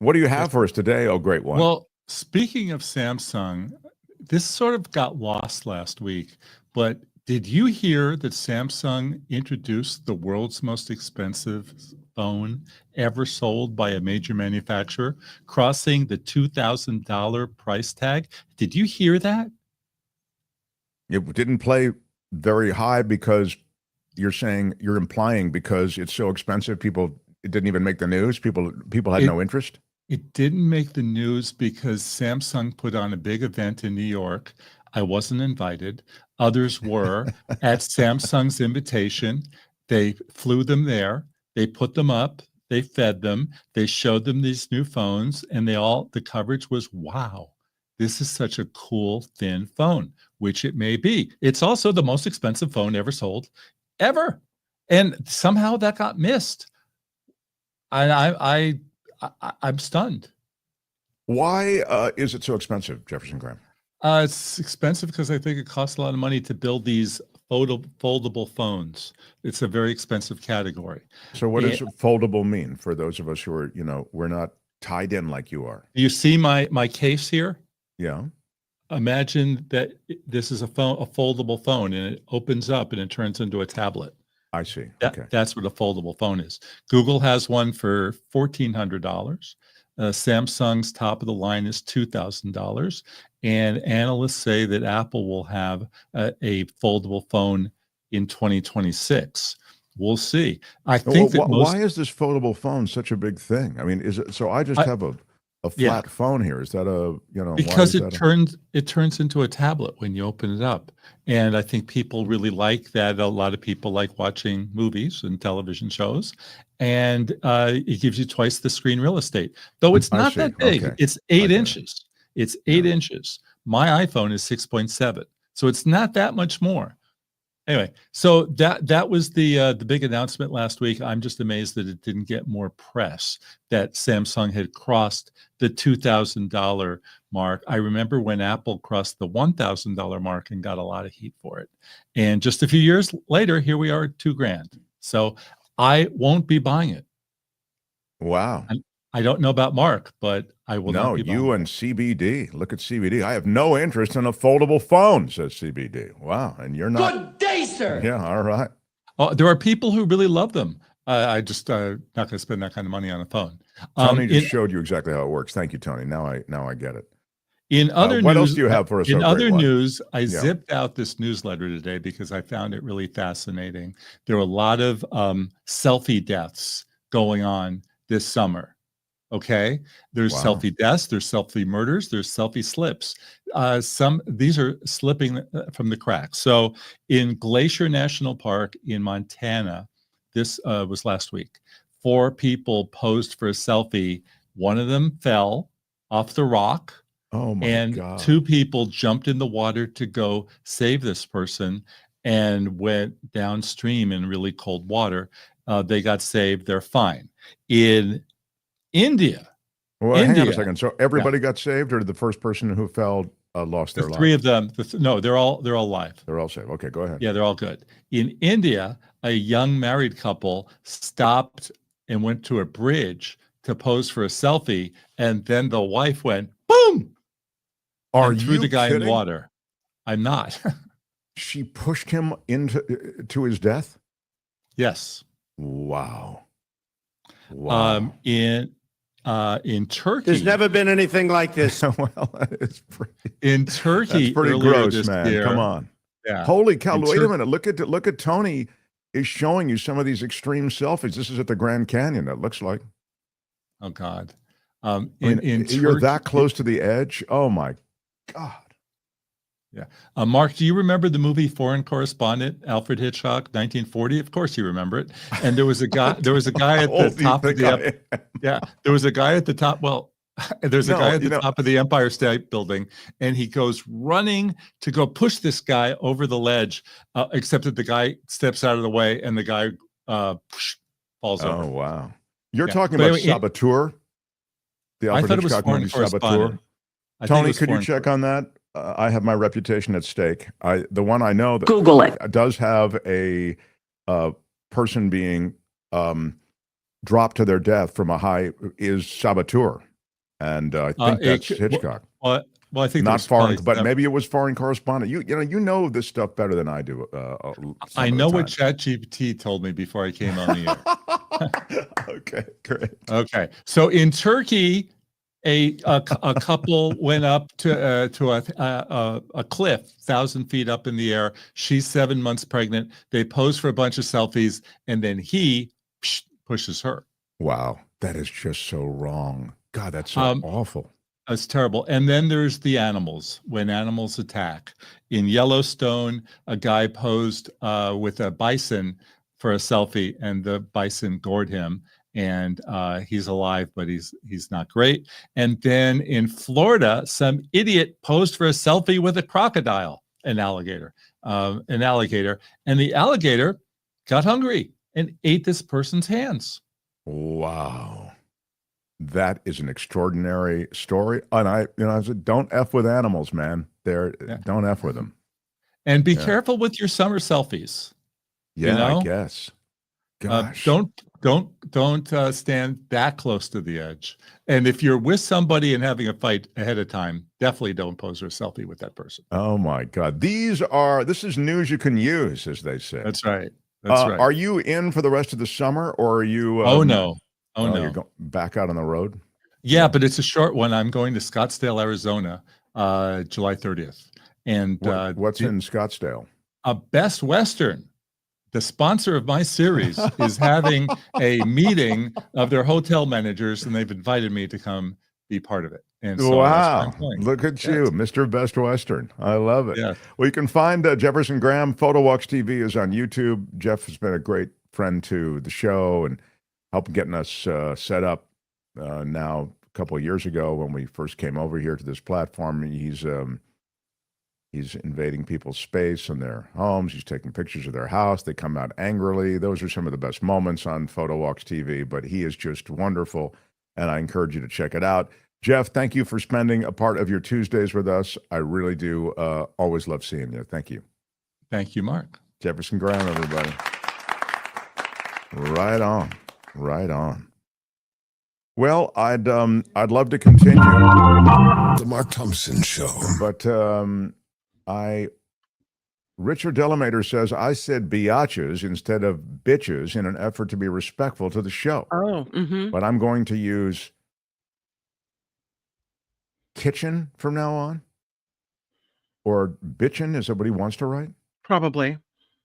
What do you have for us today, oh great one? Well, speaking of Samsung, this sort of got lost last week, but did you hear that Samsung introduced the world's most expensive phone ever sold by a major manufacturer, crossing the $2,000 price tag? Did you hear that? It didn't play very high because you're implying because it's so expensive, it didn't even make the news. People had no interest. It didn't make the news because Samsung put on a big event in New York. I wasn't invited. Others were at Samsung's invitation. They flew them there. They put them up. They fed them. They showed them these new phones, and the coverage was, wow, this is such a cool, thin phone, which it may be. It's also the most expensive phone ever sold, ever. And somehow that got missed. I'm stunned. Why is it so expensive, Jefferson Graham? It's expensive because I think it costs a lot of money to build these foldable phones. It's a very expensive category. So what does foldable mean for those of us who are, we're not tied in like you are? You see my case here? Yeah. Imagine that this is a foldable phone, and it opens up and it turns into a tablet. I see. Okay. That's what a foldable phone is. Google has one for $1,400. Samsung's top of the line is $2,000. And analysts say that Apple will have a foldable phone in 2026. We'll see. I think why is this foldable phone such a big thing? I mean, is it so? I just have a flat phone here. Is that because it turns into a tablet when you open it up, and I think people really like that. A lot of people like watching movies and television shows, and it gives you twice the screen real estate. Though it's not that big. Okay. It's 8 inches. It's 8 inches. My iPhone is 6.7, so it's not that much more. Anyway, so that was the big announcement last week. I'm just amazed that it didn't get more press, that Samsung had crossed the $2,000 mark. I remember when Apple crossed the $1,000 mark and got a lot of heat for it. And just a few years later, here we are at $2,000. So I won't be buying it. Wow. I don't know about Mark, but I will not be buying you and CBD. Look at CBD. I have no interest in a foldable phone, says CBD. Wow. And you're not. Good day, sir. Yeah, all right. Oh, there are people who really love them. I just not going to spend that kind of money on a phone. Tony just showed you exactly how it works. Thank you, Tony. Now I get it. In other news, what else do you have for us? In other news, I zipped out this newsletter today because I found it really fascinating. There were a lot of selfie deaths going on this summer. Okay, there's selfie deaths, there's selfie murders, there's selfie slips. These are slipping from the cracks. So in Glacier National Park in Montana, this was last week, 4 people posed for a selfie. One of them fell off the rock. Oh my and God. 2 people jumped in the water to go save this person and went downstream in really cold water. They got saved. They're fine. In India. Well, hang on a second. So everybody got saved, or did the first person who fell lost their life? 3 of them. No, they're all alive. They're all saved. Okay, go ahead. Yeah, they're all good. In India, a young married couple stopped and went to a bridge to pose for a selfie, and then the wife went boom. And threw the guy in water. I'm not. She pushed him to his death? Yes. Wow. In Turkey, there's never been anything like this. Well, that is in Turkey. That's pretty gross, man. Year, come on. Yeah. Holy cow! Wait a minute. Look at Tony is showing you some of these extreme selfies. This is at the Grand Canyon. It looks like. Oh God. You're that close to the edge. Oh my God. Yeah. Mark, do you remember the movie Foreign Correspondent, Alfred Hitchcock, 1940? Of course you remember it. And there was a guy at the top of the there was a guy at the top. Well, there's a guy at the top of the Empire State Building, and he goes running to go push this guy over the ledge, except that the guy steps out of the way and the guy falls over. Oh, wow. You're talking about anyway, Saboteur? The Alfred Hitchcock movie Saboteur? Tony, could you check on that? I have my reputation at stake. The one I know that Google it does have a person being dropped to their death from a high is Saboteur, and I think that's Hitchcock. Well, I think not foreign, but maybe it was Foreign Correspondent. You know this stuff better than I do. I know what ChatGPT told me before I came on the air. Okay, great. Okay, so in Turkey, a couple went up to a cliff 1,000 feet up in the air. She's 7 months pregnant. They pose for a bunch of selfies, and then he pushes her. Wow, that is just so wrong. God, that's so awful. That's terrible. And then there's the animals. When animals attack in Yellowstone, a guy posed with a bison for a selfie, and the bison gored him. And he's alive, but he's not great. And then in Florida, some idiot posed for a selfie with a crocodile, an alligator, and the alligator got hungry and ate this person's hands. Wow, that is an extraordinary story. And I said, don't F with animals, man. Don't F with them. And be careful with your summer selfies. Yeah, I guess. Gosh. Don't stand that close to the edge. And if you're with somebody and having a fight ahead of time, definitely don't pose a selfie with that person. Oh my God. This is news you can use, as they say. That's right. That's right. Are you in for the rest of the summer, or are you? Oh no. You're going back out on the road? Yeah, but it's a short one. I'm going to Scottsdale, Arizona, July 30th. And what's in Scottsdale? Best Western. The sponsor of my series is having a meeting of their hotel managers, and they've invited me to come be part of it. And so wow, look at you, Mr. Best Western. I love it. Yeah. Well, you can find Jefferson Graham. Photo Walks TV is on YouTube. Jeff has been a great friend to the show and helping getting us set up now a couple of years ago when we first came over here to this platform. He's invading people's space and their homes. He's taking pictures of their house. They come out angrily. Those are some of the best moments on Photo Walks TV, but he is just wonderful, and I encourage you to check it out. Jeff, thank you for spending a part of your Tuesdays with us. I really do always love seeing you. Thank you. Thank you, Mark. Jefferson Graham, everybody. Right on. Right on. Well, I'd love to continue. The Mark Thompson Show. But Richard Delamater says, I said biatches instead of bitches in an effort to be respectful to the show. Oh, mm-hmm. But I'm going to use kitchen from now on. Or bitchin', is that what he wants to write? Probably.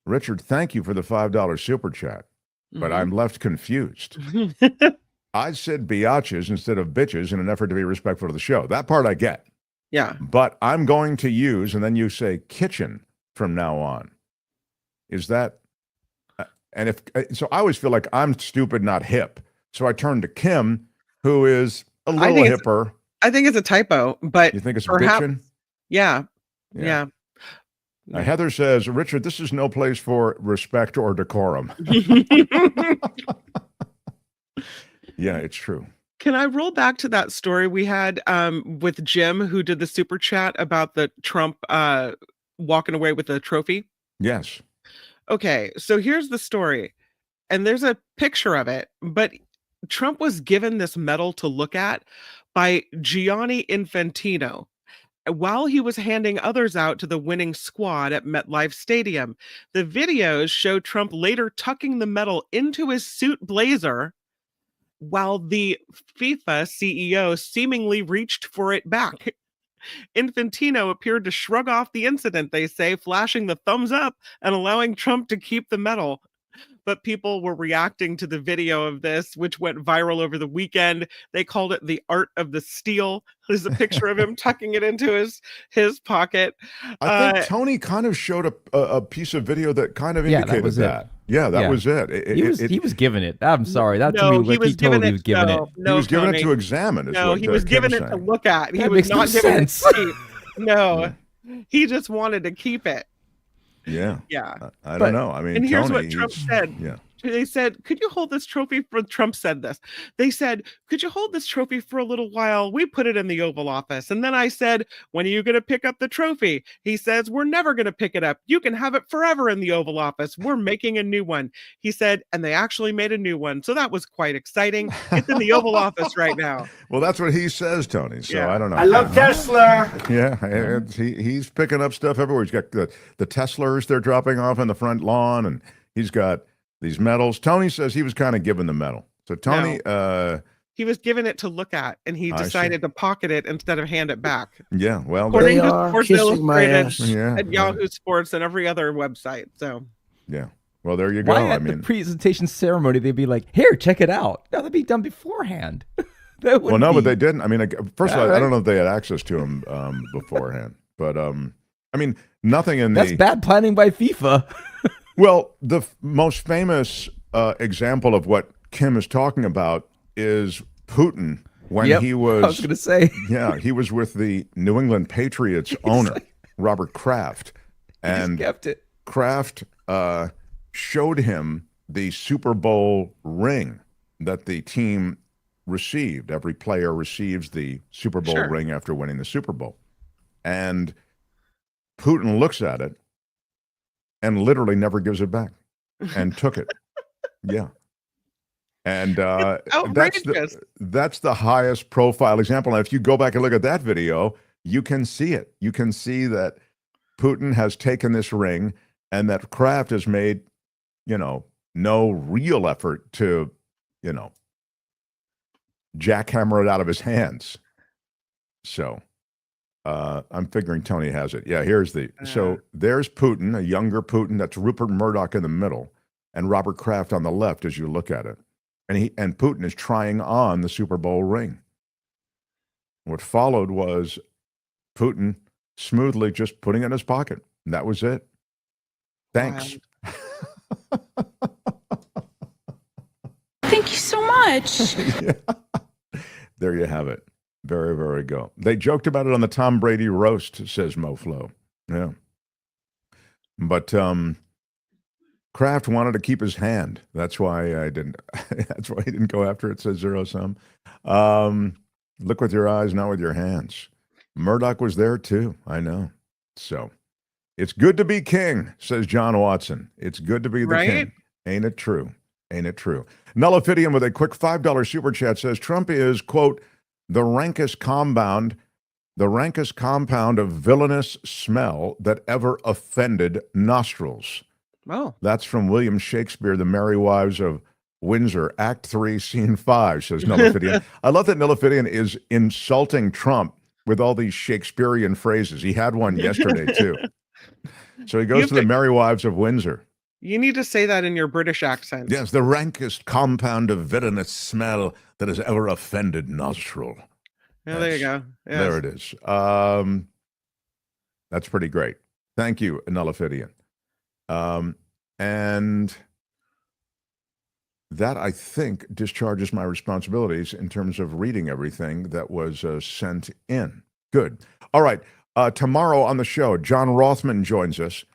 Richard, thank you for the $5 super chat. But I'm left confused. I said biatches instead of bitches in an effort to be respectful to the show. That part I get. Yeah. But I'm going to use, and then you say kitchen from now on. Is that, and if, so I always feel like I'm stupid, not hip. So I turn to Kim, who is a little hipper. I think it's a typo, but you think it's perhaps, bitchin'? Yeah. Now, Heather says, Richard, this is no place for respect or decorum. Yeah, it's true. Can I roll back to that story we had with Jim, who did the super chat about the Trump walking away with the trophy? Yes. Okay, so here's the story. And there's a picture of it, but Trump was given this medal to look at by Gianni Infantino while he was handing others out to the winning squad at MetLife Stadium. The videos show Trump later tucking the medal into his suit blazer while the FIFA CEO seemingly reached for it back. Infantino appeared to shrug off the incident, they say, flashing the thumbs up and allowing Trump to keep the medal. but people were reacting to the video of this, which went viral over the weekend. They called it the art of the steal. There's a picture of him tucking it into his pocket. I think Tony kind of showed a piece of video that kind of indicated that. Yeah, that was it. He was giving it. I'm sorry. That No, to me, he was giving it. he was giving it. He was giving it to examine. No, he was giving it to look at. He was not giving it to keep. No, he just wanted to keep it. Yeah. Yeah. I don't know. I mean, and here's Tony, what Trump said. Yeah. They said, could you hold this trophy for Trump said this. They said, could you hold this trophy for a little while? We put it in the Oval Office. And then I said, when are you going to pick up the trophy? He says, we're never going to pick it up. You can have it forever in the Oval Office. We're making a new one. He said, and they actually made a new one. So that was quite exciting. It's in the Oval Office right now. Well, that's what he says, Tony. So Yeah. I don't know. I love Tesla. Yeah, he's picking up stuff everywhere. He's got the Teslers they're dropping off on the front lawn, and he's got these medals. Tony says he was kind of given the medal. So Tony, he was given it to look at, and he decided to pocket it instead of hand it back. Yeah, well, According to Sports Illustrated Yeah, and Yahoo Sports and every other website. So yeah. Well, there you go. Why at the presentation ceremony they'd be like, "Here, check it out." No, that'd be done beforehand. Well, no, but they didn't. I mean, first of all, I don't know if they had access to him beforehand, but I mean, nothing in That's bad planning by FIFA. Well, the most famous example of what Kim is talking about is Putin when he was. I was going to say. Yeah, he was with the New England Patriots owner, Robert Kraft. And kept it. Kraft showed him the Super Bowl ring that the team received. Every player receives the Super Bowl ring after winning the Super Bowl. And Putin looks at it and literally never gives it back and took it. Yeah. And that's the highest profile example. And if you go back and look at that video, you can see it. You can see that Putin has taken this ring and that Kraft has made, no real effort to, jackhammer it out of his hands. So I'm figuring Tony has it. Yeah, here's so there's Putin, a younger Putin. That's Rupert Murdoch in the middle, and Robert Kraft on the left as you look at it. And Putin is trying on the Super Bowl ring. What followed was Putin smoothly just putting it in his pocket. And that was it. Thanks. Thank you so much. Yeah. There you have it. Very, very good. They joked about it on the Tom Brady roast, says Mo Flo. Yeah. But Kraft wanted to keep his hand. That's why I didn't. That's why he didn't go after it, says Zero Sum. Look with your eyes, not with your hands. Murdoch was there too. I know. So it's good to be king, says John Watson. It's good to be the king. Ain't it true? Ain't it true? Nullifidian with a quick $5 super chat says Trump is, quote, the rankest compound of villainous smell that ever offended nostrils. Oh. That's from William Shakespeare, The Merry Wives of Windsor, Act 3, Scene 5, says Nullifidian. I love that Nullifidian is insulting Trump with all these Shakespearean phrases. He had one yesterday, too. So he goes to The Merry Wives of Windsor. You need to say that in your British accent. Yes, the rankest compound of villainous smell that has ever offended nostril. Yeah, there you go. Yes. There it is. That's pretty great. Thank you, Nullifidian. And that, I think, discharges my responsibilities in terms of reading everything that was sent in. Good. All right. Tomorrow on the show, John Rothman joins us,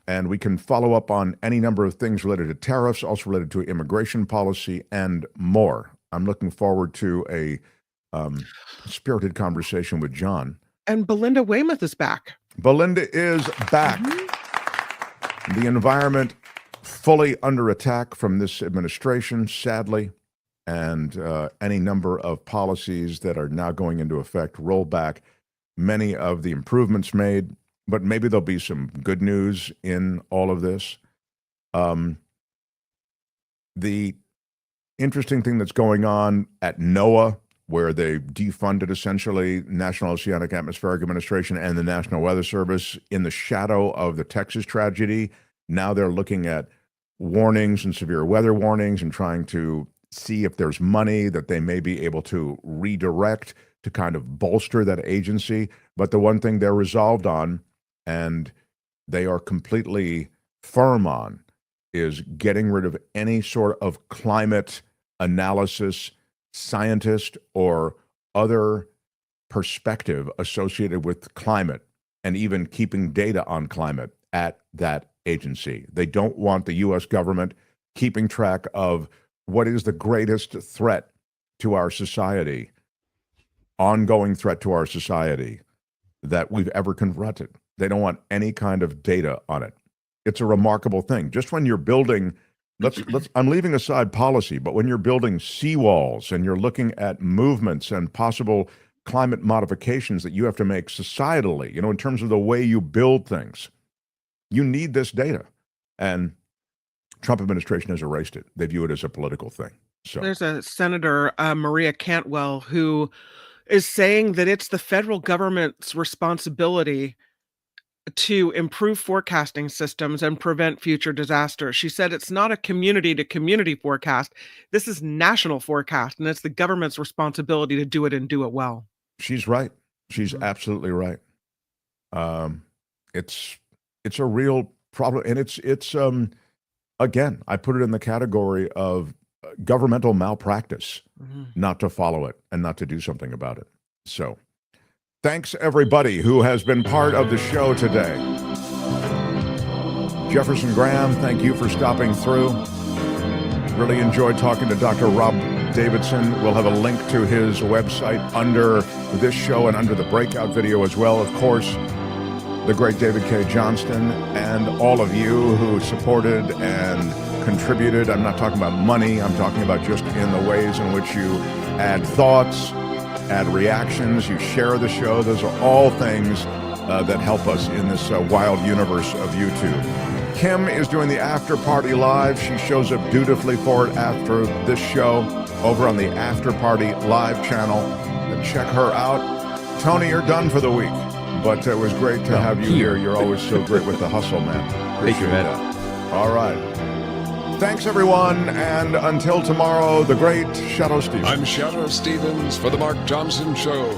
and we can follow up on any number of things related to tariffs, also related to immigration policy, and more. I'm looking forward to a spirited conversation with John. And Belinda Weymouth is back. Belinda is back. The environment fully under attack from this administration, sadly, and any number of policies that are now going into effect roll back many of the improvements made, but maybe there'll be some good news in all of this. The interesting thing that's going on at NOAA, where they defunded essentially National Oceanic Atmospheric Administration and the National Weather Service in the shadow of the Texas tragedy. Now they're looking at warnings and severe weather warnings and trying to see if there's money that they may be able to redirect to kind of bolster that agency. But the one thing they're resolved on, and they are completely firm on, is getting rid of any sort of climate analysis scientist or other perspective associated with climate, and even keeping data on climate at that agency. They don't want the U.S. government keeping track of what is the greatest threat to our society, ongoing threat to our society that we've ever confronted. They don't want any kind of data on it. It's a remarkable thing. Just when you're building, I'm leaving aside policy, but when you're building seawalls and you're looking at movements and possible climate modifications that you have to make societally, in terms of the way you build things, you need this data. And Trump administration has erased it. They view it as a political thing. So there's a Senator, Maria Cantwell, who is saying that it's the federal government's responsibility to improve forecasting systems and prevent future disasters. She said it's not a community to community forecast. This is national forecast, and it's the government's responsibility to do it and do it well. She's right. She's absolutely right. It's a real problem. And it's again, I put it in the category of governmental malpractice, not to follow it and not to do something about it. So thanks everybody who has been part of the show today. Jefferson Graham, thank you for stopping through. Really enjoyed talking to Dr. Rob Davidson. We'll have a link to his website under this show and under the breakout video as well. Of course, the great David Cay Johnston and all of you who supported and contributed. I'm not talking about money. I'm talking about just in the ways in which you add thoughts, add reactions, you share the show. Those are all things that help us in this wild universe of YouTube. Kim is doing the After Party Live. She shows up dutifully for it after this show over on the After Party Live channel. Check her out. Tony, you're done for the week, but it was great to have you here. You're always so great with the hustle, man. Appreciate that. All right. Thanks, everyone, and until tomorrow, the great Shadow Stevens. I'm Shadow Stevens for the Mark Thompson Show.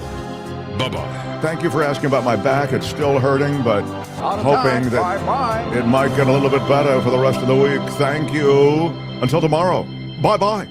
Bye-bye. Thank you for asking about my back. It's still hurting, but hoping that it might get a little bit better for the rest of the week. Thank you. Until tomorrow. Bye-bye.